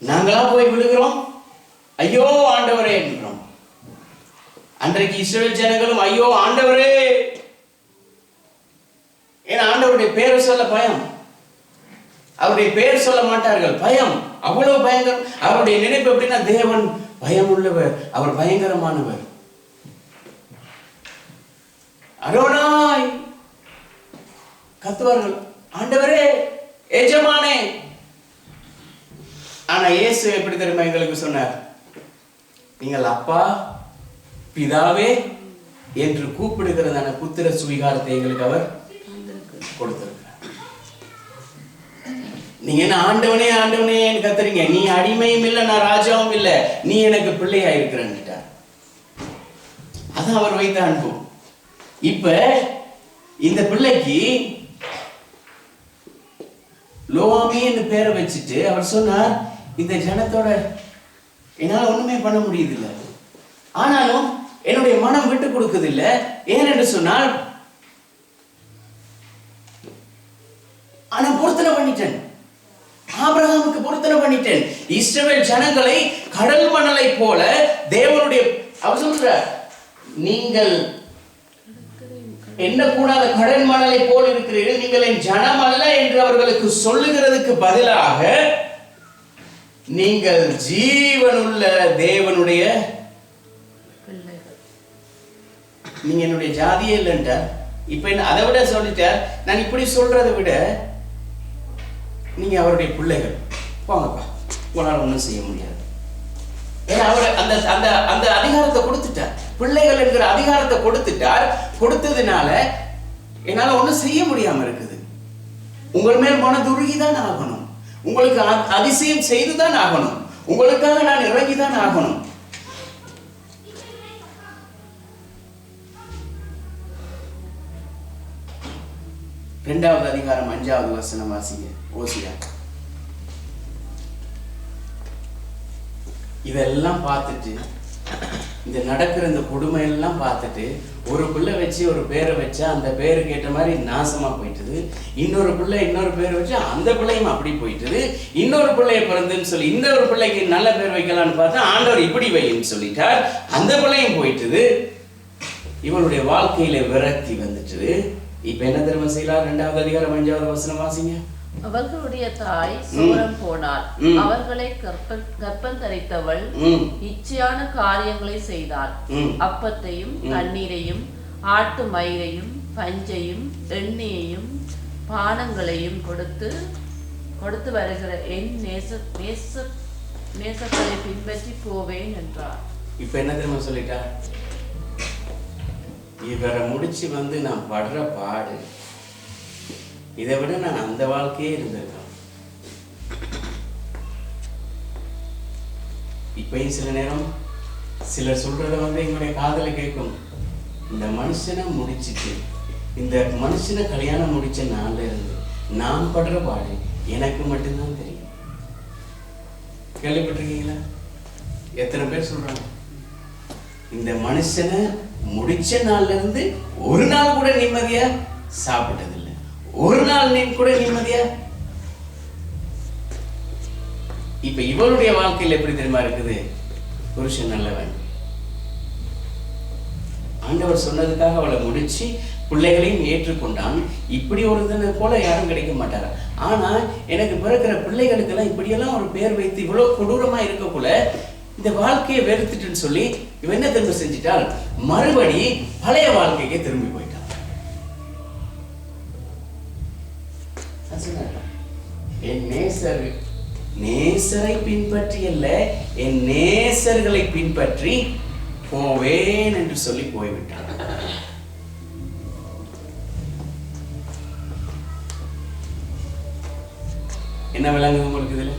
நாங்களா போய் விழுகிறோம், ஐயோ ஆண்டவரே என்கிறோம். அன்றைக்கு இஸ்ரவேல் ஜனங்களும் ஐயோ ஆண்டவரே, ஏன்னா ஆண்டவருடைய பேரை சொல்ல பயம். அவருடைய பேர் சொல்ல மாட்டார்கள், பயம். அவ்வளவு பயங்கரம். அவருடைய நினைப்பு எப்படின்னா, தேவன் பயம் உள்ளவர், அவர் பயங்கரமானவர். அரோனாய் கத்துவார்கள், ஆண்டவரே, எஜமானே. ஆனா இயேசு எப்படி தெரியுமா எங்களுக்கு சொன்னார்? நீங்கள் அப்பா பிதாவே என்று கூப்பிடுகிறதான புத்திர சுவீகாரத்தை எங்களுக்கு அவர் கொடுத்திருக்கிறார். நீங்க என்ன ஆண்டவனே ஆண்டவனே கத்துறீங்க, நீ அடிமையும் இல்லை, நான் ராஜாவும் இல்லை, நீ எனக்கு பிள்ளையா இருக்கிறேன்னுட்டார். அதான் அவர் வைத்த அன்பு. இப்ப இந்த பிள்ளைக்கு லோவாமின்னு பேரை வச்சுட்டு அவர் சொன்னார், இந்த ஜனத்தோட என்னால ஒண்ணுமே பண்ண முடியுது இல்லை, ஆனாலும் என்னுடைய மனம் விட்டு கொடுக்குது இல்லை. ஏனென்று சொன்னால் ஆனா பொருத்தனை பண்ணிட்டேன், ஆபிரகாமுக்கு பொருத்தனை பண்ணிட்டேன். இஸ்ரவேல் ஜனங்களை கடல் மணலை போல தேவனுடைய, அவர் சொல்றார், நீங்கள் எண்ணக்கூடாத கடல் மணலை போல் இருக்கிறீர்கள், நீங்கள் என் ஜனம் அல்ல என்று அவர்களுக்கு சொல்லுகிறதுக்கு பதிலாக நீங்கள் ஜீவனுள்ள தேவனுடைய, நீங்க என்னுடைய ஜாதியே இல்லைன்றார். இப்ப என்ன அதை விட சொல்லிட்டார், நான் இப்படி சொல்றதை விட நீங்க அவருடைய பிள்ளைகள், போங்கப்பா, உங்களால் ஒன்றும் செய்ய முடியாது. ஏன்னா அவர் அந்த அந்த அந்த அதிகாரத்தை கொடுத்துட்டார், பிள்ளைகள் என்கிற அதிகாரத்தை கொடுத்துட்டார். கொடுத்ததுனால என்னால ஒன்றும் செய்ய முடியாம இருக்குது. உங்கள் மேல் மனதுருகிதான் ஆகணும், உங்களுக்கு அதிசயம் செய்துதான் ஆகணும், உங்களுக்காக நான் இறங்கிதான் ஆகணும். இரண்டாவது அதிகாரம் 5வது வசனம் வாசிங்க. ஓசியா இதெல்லாம் பார்த்துட்டு, இந்த நடக்கிற இந்த கொடுமை எல்லாம் பார்த்துட்டு, ஒரு பிள்ளை வச்சு ஒரு பேரை வச்சா அந்த பேருக்கு ஏற்ற மாதிரி நாசமா போயிட்டுது. இன்னொரு பிள்ளை இன்னொரு பேரை வச்சு அந்த பிள்ளையும் அப்படி போயிட்டுது. இன்னொரு பிள்ளைய பிறந்துன்னு சொல்லி இந்த ஒரு பிள்ளைக்கு நல்ல பேர் வைக்கலான்னு பார்த்தா ஆண்டவர் இப்படி வைன்னு சொல்லிட்டார், அந்த பிள்ளையும் போயிட்டுது. இவனுடைய வாழ்க்கையில விரக்தி வந்துட்டுது. இப்ப என்ன தெரியுமா செய்யலாம்? 2வது அதிகாரம் 5வது வசனம் வாசிங்க. அவர்களுடைய தாய் சோரம் போனாள், அவர்களை கர்ப்பம் தரித்தவள் இச்சையான காரியங்களை செய்தாள். அப்பத்தையும் தண்ணீரையும் ஆட்டு மயிரையும் பஞ்சையும் எண்ணெயையும் பானங்களையும் கொடுத்து வருகிற என் நேசத்தை பின்பற்றி போவேன் என்றார். இப்ப என்ன தெரியுமா சொல்லிட்டா? இவரை முடிச்சு நான் படுற பாடு, இதை விட நான் அந்த வாழ்க்கையே இருந்திருக்கேன். இப்பயும் சில நேரம் சிலர் சொல்றத எங்களுடைய காதல கேட்கும், இந்த மனுஷனை முடிச்சுட்டு, இந்த மனுஷனை கல்யாணம் முடிச்ச நாள்ல இருந்து நான் படுற பாடு எனக்கு மட்டும்தான் தெரியும். கேள்விப்பட்டிருக்கீங்களா? எத்தனை பேர் சொல்றாங்க, இந்த மனுஷனை முடிச்ச நாள்ல இருந்து ஒரு நாள் கூட நிம்மதியா சாப்பிட்டதில்லை, ஒரு நாள் நீ கூட நிம்மதியா. இப்ப இவளுடைய வாழ்க்கையில் எப்படி தெரியுமா இருக்குது? புருஷன் நல்லவன், ஆண்டவர் சொன்னதுக்காக அவளை முடிச்சு பிள்ளைகளையும் ஏற்றுக்கொண்டான். இப்படி ஒரு இதனை போல யாரும் கிடைக்க மாட்டாரா? ஆனா எனக்கு பிறக்கிற பிள்ளைகளுக்கு எல்லாம் இப்படியெல்லாம் ஒரு பேர் வைத்து இவ்வளவு கொடூரமா இருக்கக்குள்ள இந்த வாழ்க்கையை வெறுத்துட்டுன்னு சொல்லி இவன் என்ன திரும்ப செஞ்சிட்டால், மறுபடி பழைய வாழ்க்கைக்கு திரும்பி போயிட்டான். என் நேசரை பின்பற்றி அல்ல, என் நேசர்களை பின்பற்றி போவேன் என்று சொல்லி போய்விட்டார். என்ன விளங்குது உங்களுக்கு இதுல?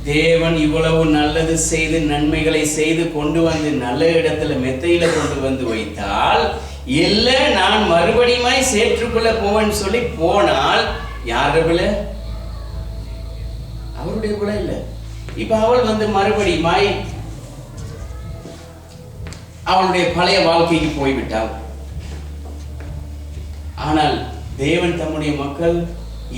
தேவன் இவ்வளவு நல்லது செய்து நன்மைகளை செய்து கொண்டு வந்து நல்ல இடத்துல மெத்தையில கொண்டு வந்து வைத்தால், இல்ல நான் மறுபடியுமாய் சேற்றுக்குள்ள போவேன்னு சொல்லி போனால் யார பிள்ளை? அவருடைய பிள்ளை இல்ல. இப்ப அவள் வந்து மறுபடியுமாய் அவளுடைய பழைய வாழ்க்கைக்கு போய்விட்டாள். ஆனால் தேவன் தம்முடைய மக்கள்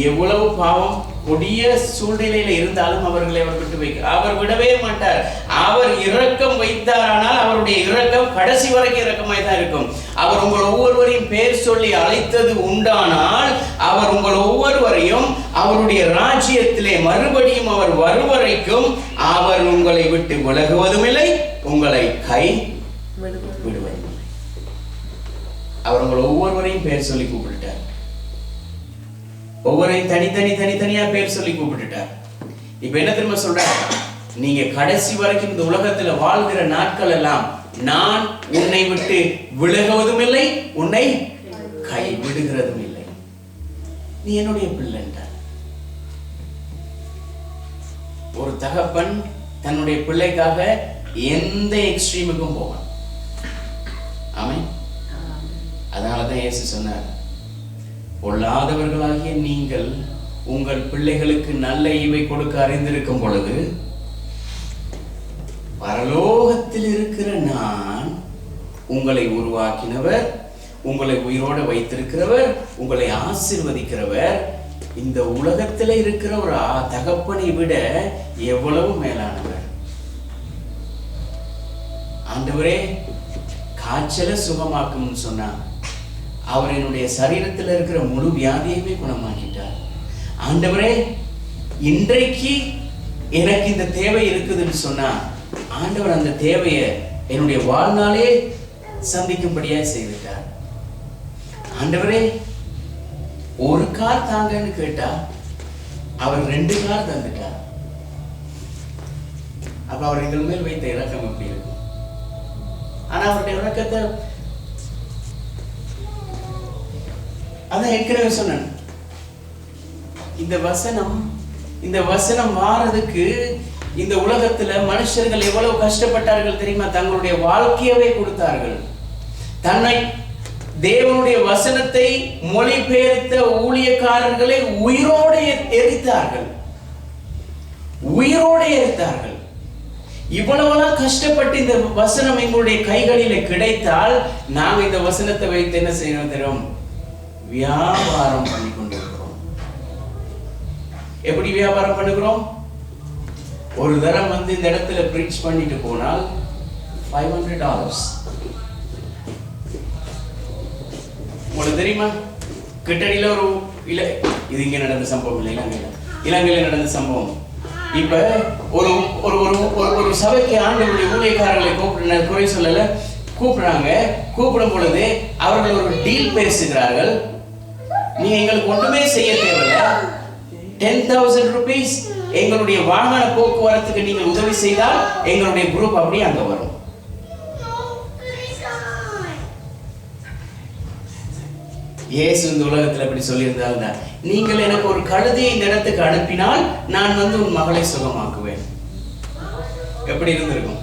எவ்வளவு பாவம் கொடிய சூழ்நிலையில இருந்தாலும் அவர்களை அவர் விட்டு வைக்க அவர் விடவே மாட்டார். அவர் இரக்கம் வைத்தாரானால் அவருடைய இரக்கம் கடைசி வரைக்கும் இரக்கமாய் தான் இருக்கும். அவர் உங்கள் ஒவ்வொருவரையும் பேர் சொல்லி அழைத்தது உண்டானால் அவர் உங்கள் ஒவ்வொருவரையும் அவருடைய ராஜ்யத்திலே மறுபடியும் அவர் வருவரைக்கும் அவர் உங்களை விட்டு விலகுவதும் இல்லை, உங்களை கை விடுவதும் இல்லை. அவர் உங்கள் ஒவ்வொருவரையும் பேர் சொல்லி கூப்பிட்டார். ஒவ்வொருவரையும் தனித்தனியா பேர் சொல்லி கூப்பிட்டுட்டார். இப்ப என்ன தெரியுமா சொல்றார்? நீங்க கடைசி வரைக்கும் இந்த உலகத்துல வாழ்கிற நாட்கள் எல்லாம் நான் உன்னை விட்டு விலகுவதும் இல்லை, உன்னை கை விடுகிறதும் இல்லை. நீ என்னுடைய பிள்ளைன்றார். ஒரு தகப்பன் தன்னுடைய பிள்ளைக்காக எந்த எக்ஸ்ட்ரீமுக்கும் போவான். ஆமென். அதனாலதான் இயேசு சொன்னார், பொல்லாதவர்களாகிய நீங்கள் உங்கள் பிள்ளைகளுக்கு நல்ல ஈவை கொடுக்க அறிந்திருக்கும் பொழுது பரலோகத்தில் இருக்கிற நான் உங்களை உருவாக்கினவர், உங்களை உயிரோடு வைத்திருக்கிறவர், உங்களை ஆசீர்வதிக்கிறவர் இந்த உலகத்தில் இருக்கிற ஒரு தகப்பனை விட எவ்வளவு மேலானவர். ஆண்டவரே காய்ச்சலை சுகமாக்கும்னு சொன்னார். அவர் என்னுடைய சரீரத்தில் இருக்கிற முழு வியாதியையுமே குணமாக்கிட்டார். ஆண்டவரே இன்றைக்கு எனக்கு இந்த தேவை இருக்குதுன்னு சொன்னா ஆண்டவர் அந்த தேவையை என்னுடைய வாழ்நாளே சந்திக்கும்படியா செய்துட்டார். ஆண்டவரே ஒரு கார் தாங்கன்னு கேட்டா அவர் 2 கார் தந்துட்டார். அப்ப அவர் எங்கள் மேல் வைத்த இரக்கம் எப்படி இருக்கும்? ஆனா அவருடைய இரக்கத்தை அதான் ஏற்கனவே சொன்னேன். இந்த வசனம் மாறதுக்கு இந்த உலகத்துல மனுஷர்கள் எவ்வளவு கஷ்டப்பட்டார்கள் தெரியுமா? தங்களுடைய வாழ்க்கையவே கொடுத்தார்கள். தன்னை தேவனுடைய வசனத்தை மொழிபெயர்த்த ஊழியக்காரர்களை உயிரோடு எரித்தார்கள். இவ்வளவெல்லாம் கஷ்டப்பட்டு இந்த வசனம் எங்களுடைய கைகளில கிடைத்தால் நாங்க இந்த வசனத்தை வைத்து என்ன செய்யணும் தெரியும்? வியாபாரம் பண்ணி கொண்டிருக்கிறோம். எப்படி வியாபாரம் பண்ணுகிறோம்? ஒரு தரம் வந்து இந்த இடத்துல பிரீச் பண்ணிட்டு போனால் $500. உங்களுக்கு தெரியுமா? கிட்டடியில இது இங்க நடந்த சம்பவம் இல்லை, இலங்கையில நடந்த சம்பவம். இப்ப ஒரு ஒரு சபைக்கு ஆண்டவருடைய ஊழியக்காரர்களை குறை சொல்லல கூப்பிடுறாங்க. கூப்பிடும் பொழுது அவர்கள் ஒரு டீல் பேசுகிறார்கள். நீ எங்களுக்கு ஒன்றுமே செய்ய தேவையில்லை, 10,000 rupees எங்களுடைய வாகன போக்குவரத்துக்கு நீங்கள் உதவி செய்தால் எங்களுடைய குரூப் அப்படியே அங்க வரும். இயேசு இந்த உலகத்தில் அப்படி சொல்லியிருந்தால், நீங்கள் எனக்கு ஒரு கழுதையை இந்த இடத்துக்கு அனுப்பினால் நான் வந்து உன் மகளை சுகமாக்குவேன். எப்படி இருந்திருக்கும்?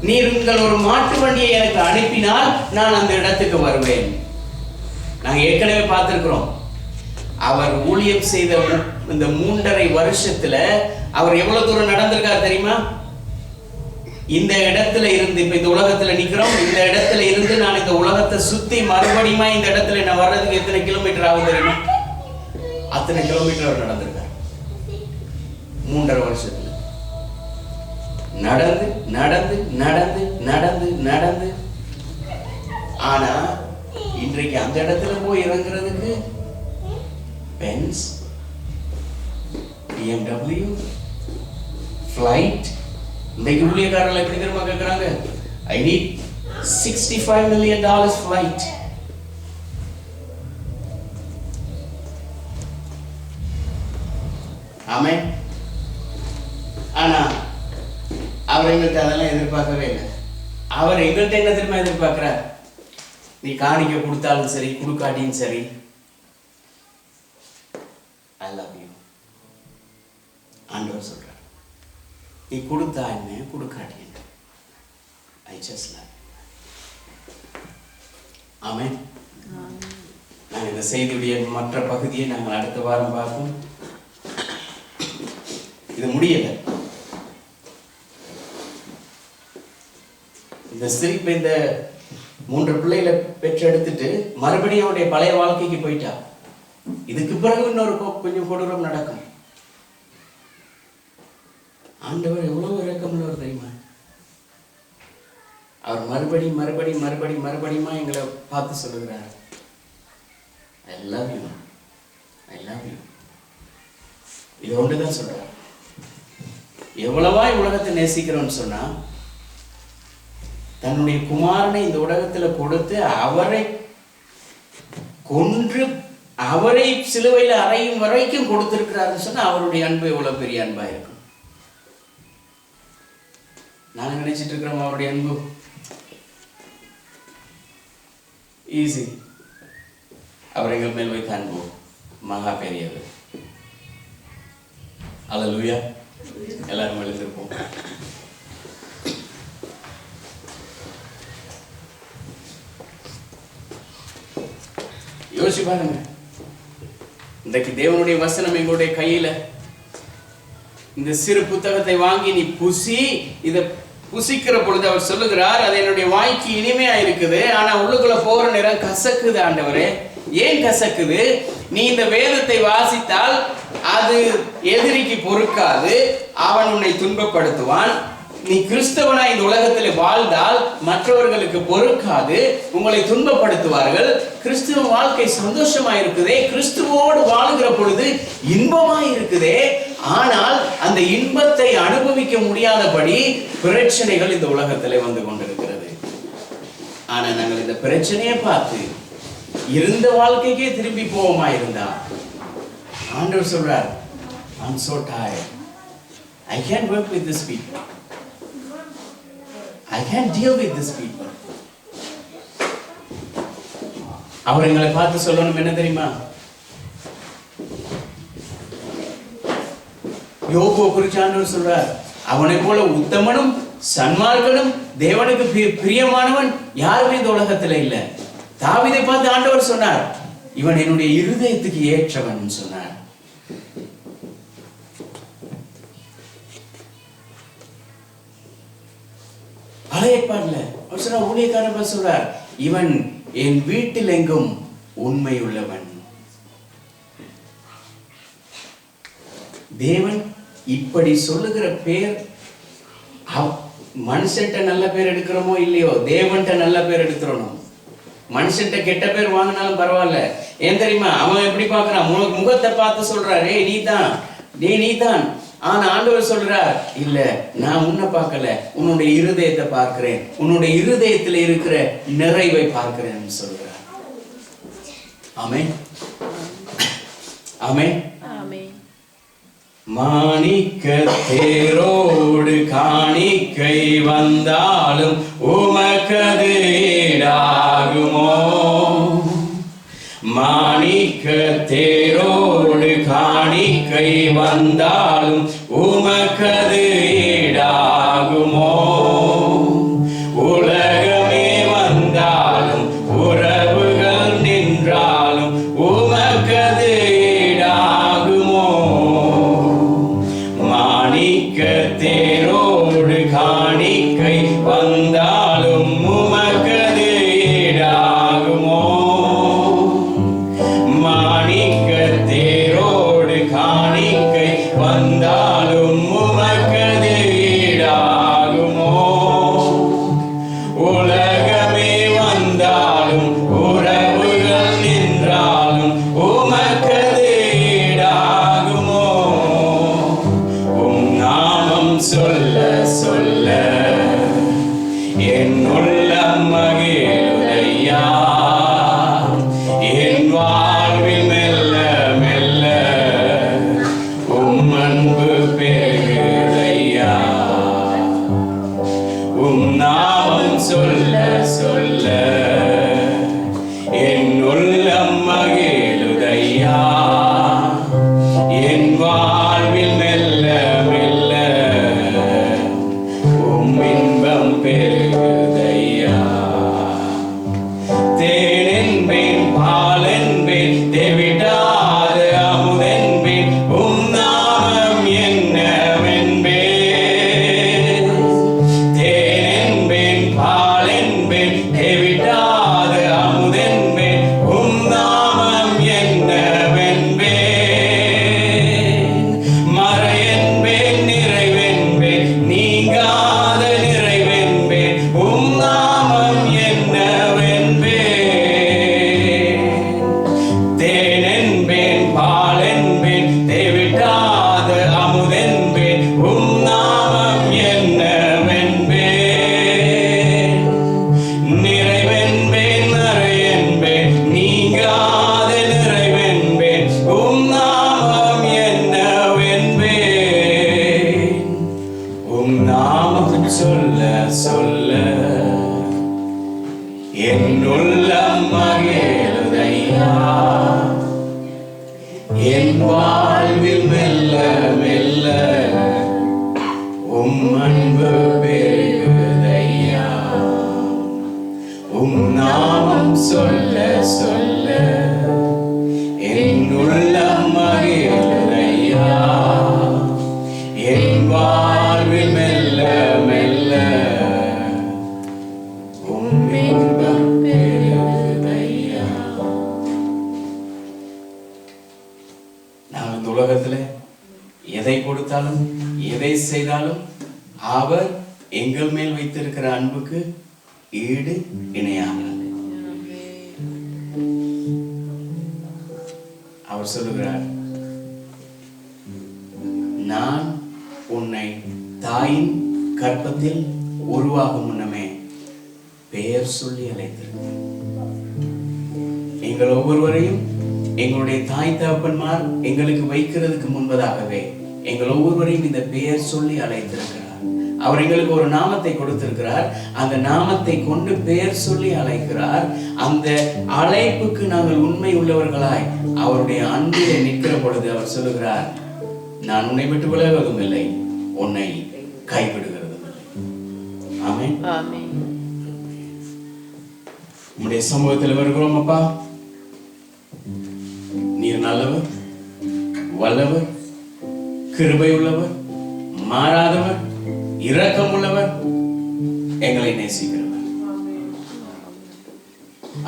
நீங்கள் ஒரு மாட்டு வண்டியை எனக்கு அனுப்பினால் நான் அந்த இடத்துக்கு வருவேன். நாங்க ஏற்கனவே பார்த்திருக்கிறோம். அவர் ஊழியம் செய்த இந்த 3.5 வருஷத்துல அவர் எவ்வளவு தூரம் நடந்திருக்கார் தெரியுமா? இந்த இடத்துல இருந்து இப்ப இந்த உலகத்துல நிக்கிறோம். இந்த இடத்துல இருந்து நான் இந்த உலகத்தை சுத்தி மறுபடியுமா இந்த இடத்துல நான் வர்றதுக்கு எத்தனை கிலோமீட்டர் ஆகும் தெரியுமா? அத்தனை கிலோமீட்டர் அவர் நடந்திருக்கார் 3.5 வருஷத்துல. நடந்து நடந்து நடந்து நடந்து நடந்து. ஆனா இன்றைக்கு அந்த இடத்துல போய் இறங்குறதுக்கு பென்ஸ், BMW, ஃப்ளைட். இன்றைக்கு ஊழியக்காரர்கள் எப்படி தெரியுமா கேட்கிறாங்க? I need $65 million flight. ஆமென். ஆனா அவர் எங்கள்கிட்ட அதெல்லாம் எதிர்பார்க்கவே இல்லை. அவர் எங்கள்கிட்ட என்ன தெரியுமா எதிர்பார்க்கிறார்? நீ காணிக்க கொடுத்தாலும் சரி, கொடுக்காட்டியும் சரி, I love you. ஆண்டவர் சொல்றார், நீ கொடுத்தா என்ன, கொடுக்காட்டி என்ன, I just love you. ஆமென். நாங்கள் இந்த செய்தியுடைய மற்ற பகுதியை நாங்கள் அடுத்த வாரம் பார்ப்போம். இது முடியல. இந்த சிரிப்பு இந்த 3 பிள்ளைகளை பெற்றெடுத்துட்டு மறுபடியும் அவருடைய பழைய வாழ்க்கைக்கு போயிட்டா. இதுக்கு பிறகு இன்னொரு கொஞ்சம் கொடூரம் நடக்கும். ஆண்டவர் எவ்வளவு இரக்கமுள்ளவர் தெரியுமா? அவர் மறுபடியுமா எங்களை பார்த்து சொல்லுகிறார், I love you, I love you. இது ஒன்றுதான் சொல்றார். எவ்வளவாய் உலகத்தை நேசிக்கிறோம்னு சொன்னா, தன்னுடைய குமாரனை இந்த உலகத்துல கொடுத்து அவரை கொன்று அவரை சிலுவையில் அறையும் வரைக்கும் கொடுத்திருக்கிறாருன்னு சொன்னா அவருடைய அன்பு எவ்வளவு பெரிய அன்பா இருக்கும். நாங்க நினைச்சிட்டு இருக்கிறோம் அவருடைய அன்பு ஈஸி. அவர் எங்கள் மேல் வைத்த அன்பு மகா பெரியது. அல்லேலூயா. எல்லாரும் எழுந்திருப்போம். யோசிச்சு பாருங்க, இன்றைக்கு தேவனுடைய வசனம் எங்களுடைய கையில, இந்த சிறு புத்தகத்தை வாங்கி நீ புசி. இதை புசிக்கிற பொழுது அவர் சொல்லுகிறார், அது என்னுடைய வாய்க்கு இனிமையா இருக்குது, ஆனா உள்ளுக்குள்ள போற நேரம் கசக்குது. ஆண்டவரே, ஏன் கசக்குது? நீ இந்த வேதத்தை வாசித்தால் அது எதிரிக்கு பொறுக்காது, அவன் உன்னை துன்பப்படுத்துவான். நீ கிறிஸ்தவனா இந்த உலகத்தில் வாழ்ந்தால் மற்றவர்களுக்கு பொறுக்காது, உங்களை துன்பப்படுத்துவார்கள். கிறிஸ்துவ வாழ்க்கை சந்தோஷமா இருக்குதே, கிறிஸ்துவோடு வாழுகிற பொழுது இன்பமா இருக்குதே. ஆனால் அந்த இன்பத்தை அனுபவிக்க முடியாதபடி பிரச்சனைகள் இந்த உலகத்திலே வந்து கொண்டிருக்கிறது. ஆனா நாங்கள் இந்த பிரச்சனையை பார்த்து இருந்த வாழ்க்கைக்கே திரும்பி போவோமா இருந்தா, ஆண்டவர் சொல்றார், I'm so tired. I can't work with these people. I can't deal with these people. அவர் எங்களை பார்த்து சொல்லணும் என்ன தெரியுமா? யோபு குறித்து ஆண்டவர் சொல்றார், அவனை போல உத்தமனும் சன்மார்க்கனும் தேவனுக்கு பிரியமானவன் யாருமே இந்த உலகத்துல இல்ல. தாவீதை பார்த்து ஆண்டவர் சொன்னார், இவன் என்னுடைய இருதயத்துக்கு ஏற்றவன் சொன்னார். பழைய ஏற்பாடுல அவர் சொன்னார், ஊழியக்காரன் சொல்றார், இவன் என் வீட்டில் எங்கும் உண்மை உள்ளவன். தேவன் இப்படி சொல்லுகிற பேர், மனுஷன்ட்ட நல்ல பேர் எடுக்கிறோமோ இல்லையோ, தேவன்ட்ட நல்ல பேர் எடுக்கிறோம். மனுஷன்ட்ட கெட்ட பேர் வாங்கினாலும் பரவாயில்ல. ஏன் தெரியுமா? அவன் எப்படி பார்க்கறான்? முகத்தை பார்த்து சொல்றாரு, நீதான். ஆனா ஆண்டவர் சொல்றார், இல்ல, நான் உன்னை பார்க்கல, உன்னுடைய இருதயத்தை பார்க்கிறேன், உன்னுடைய இருதயத்துல இருக்கிற நிறைவை பார்க்கிறேன் சொல்றார். ஆமென், ஆமென். மாணிக்க தேரோடு காணிக்கை வந்தாலும் உமக்கது ஈடாகுமோ? மாணிக்க தேரோடு காணிக்கை வந்தாலும் உமக்கது ஈடாகுமோ? உலகமே வந்தாலும் உறவுகள் நின்றாலும் உமக்கது ஈடாகுமோ? மாணிக்க தேரோடு காணிக்கை வந்தாலும் உமக்கது ஈடாகுமோ? மாணிக்க தேரோடு காணிக்கை வந்தாலும் உமக்கு என் உள்ளம் மகிழுதையா, என் வாழ்வில் மெல்ல மெல்ல உம் அன்பு பெருகுதையா, உம் நாமம் சொல்ல சொல்ல என் உள்ளம் மகிழுதையா, என் வாழ்வில் மெல்ல மெல்ல உம் இன்பம் பெருகுதையா. நான் இந்த உலகத்துல எதை கொடுத்தாலும் எதை செய்தாலும் அவர் எங்கள் மேல் வைத்திருக்கிற அன்புக்கு ஈடு இணையாகாது. அவர் சொல்லுகிறார், நான் உன்னை தாயின் கர்ப்பத்தில் உருவாகும் முன்னமே பெயர் சொல்லி அழைத்திருக்கிறேன். எங்கள் ஒவ்வொருவரையும் எங்களுடைய தாய் தகப்பன்மார் எங்களுக்கு வைக்கிறதுக்கு முன்பதாகவே எங்கள் ஒவ்வொருவரையும் இந்த பெயர் சொல்லி அழைத்திருக்கிறார். அவர் எங்களுக்கு ஒரு நாமத்தை கொடுத்திருக்கிறார். அந்த நாமத்தை கொண்டு பெயர் சொல்லி அழைக்கிறார். அந்த அழைப்புக்கு நாங்கள் உண்மை உள்ளவர்களாய் அவருடைய அன்பிலே நிற்கிற பொழுது அவர் சொல்லுகிறார், நான் உன்னை விட்டு விலகுவதும் இல்லை, உன்னை கைவிடுகிறதும் இல்லை. ஆமென். ஆமென். உம்முடைய சமூகத்தில் வருகிறோம் அப்பா. நீர் நல்லவர், வல்லவர், கிருபை உள்ளவர், மாறாதவர், இரக்கம் உள்ளவர், எங்களை நேசிக்கிறவர்.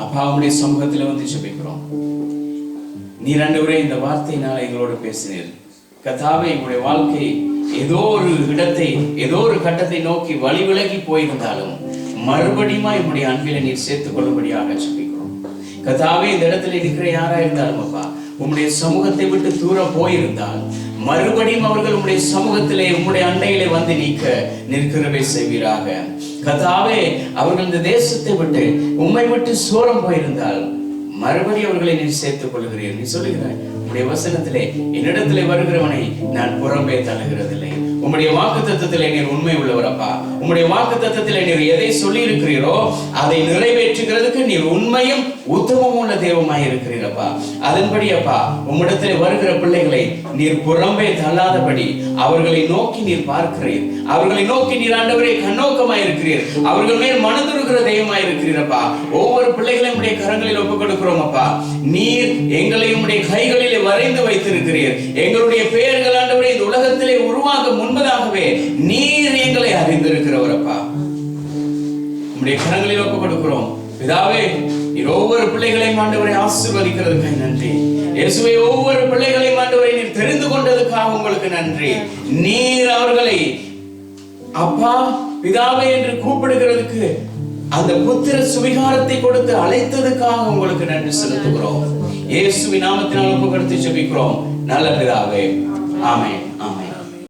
அப்பா உம்முடைய சமூகத்தில் வந்து ஜெபிக்கிறோம். நீர் ஆண்டவரே இந்த வார்த்தையினால எங்களோடு பேசினீர். கர்த்தாவே, எங்களுடைய வாழ்க்கை ஏதோ ஒரு இடத்தை ஏதோ ஒரு கட்டத்தை நோக்கி வழி விலகி போயிருந்தாலும் மறுபடியும் என்னுடைய அன்பில நீர் சேர்த்துக் கொள்ளும்படியாக ஜெபிக்கிறோம். கர்த்தாவே, இந்த இடத்துல இருக்கிற யாரா இருந்தாலும் அப்பா உம்முடைய சமூகத்தை விட்டு தூரம் போயிருந்தால் மறுபடியும் அவர்கள் உம்முடைய சமூகத்திலே உம்முடைய அண்டையிலே வந்து நிற்கிறவே செய்வீராக. கர்த்தாவே, அவர்கள் இந்த தேசத்தை விட்டு உம்மை விட்டு சோரம் போயிருந்தால் மறுபடியும் அவர்களை நீர் சேர்த்துக் கொள்கிறீர். நீ சொல்லுகிறாய் உம்முடைய வசனத்திலே, என்னிடத்திலே வருகிறவனை நான் புறம்பே தள்ளுகிறதில்லை. உம்முடைய வாக்குத்தத்தத்திலே நீர் உண்மை உள்ளவரப்பா. உம்முடைய வாக்குத்தத்தத்திலே நீர் எதை சொல்லி இருக்கிறீரோ அதை நிறைவேற்றுகிறதுக்கு நீர் உண்மையும் உத்தமமும் உள்ள தெய்வமாய் இருக்கிறீரப்பா. அதன்படி அப்பா உம்மிடத்திலே வருகிற பிள்ளைகளை நீர் புறம்பே தள்ளாதபடி அவர்களை நோக்கி நீர் பார்க்கிறீர். அவர்களை நோக்கி நீர் ஆண்டவரே கண்ணோக்கமாய் இருக்கிறீர். அவர்கள் மேல் மனதுருகிற தெய்வமாய் இருக்கிறீரப்பா. ஒவ்வொரு பிள்ளைகளையும் உடைய கரங்களில் ஒப்புக் கொடுக்கிறோம் அப்பா. நீர் எங்களை உம்முடைய கைகளிலே வரைந்து வைத்திருக்கிறீர். எங்களுடைய பெயர்கள் ஆண்டவரே இந்த உலகத்திலே உருவாக முன்பதாகவே நீர் எங்களை அறிந்திருக்கிறவரப்பா. உம்முடைய கரங்களில் ஒப்புக் கொடுக்கிறோம் பிதாவே. நீர் ஒவ்வொரு பிள்ளைகளையும் ஆண்டவரை ஆசீர்வதிக்கிறதுக்காக நன்றி. இயேசுவே, ஒவ்வொரு பிள்ளைகளையும் ஆண்டவரை நீர் தெரிந்து கொண்டதுக்காக உங்களுக்கு நன்றி. நீர் அவர்களை அப்பா பிதாவே என்று கூப்பிடுகிறதுக்கு அந்த புத்திர சுவிகாரத்தை கொடுத்து அழைத்ததுக்காக உங்களுக்கு நன்றி செலுத்துகிறோம். இயேசுவின் நாமத்தினால் ஒப்புக் கொடுத்து ஜெபிக்கிறோம் நல்ல பிதாவே. ஆமென். ஆமென்.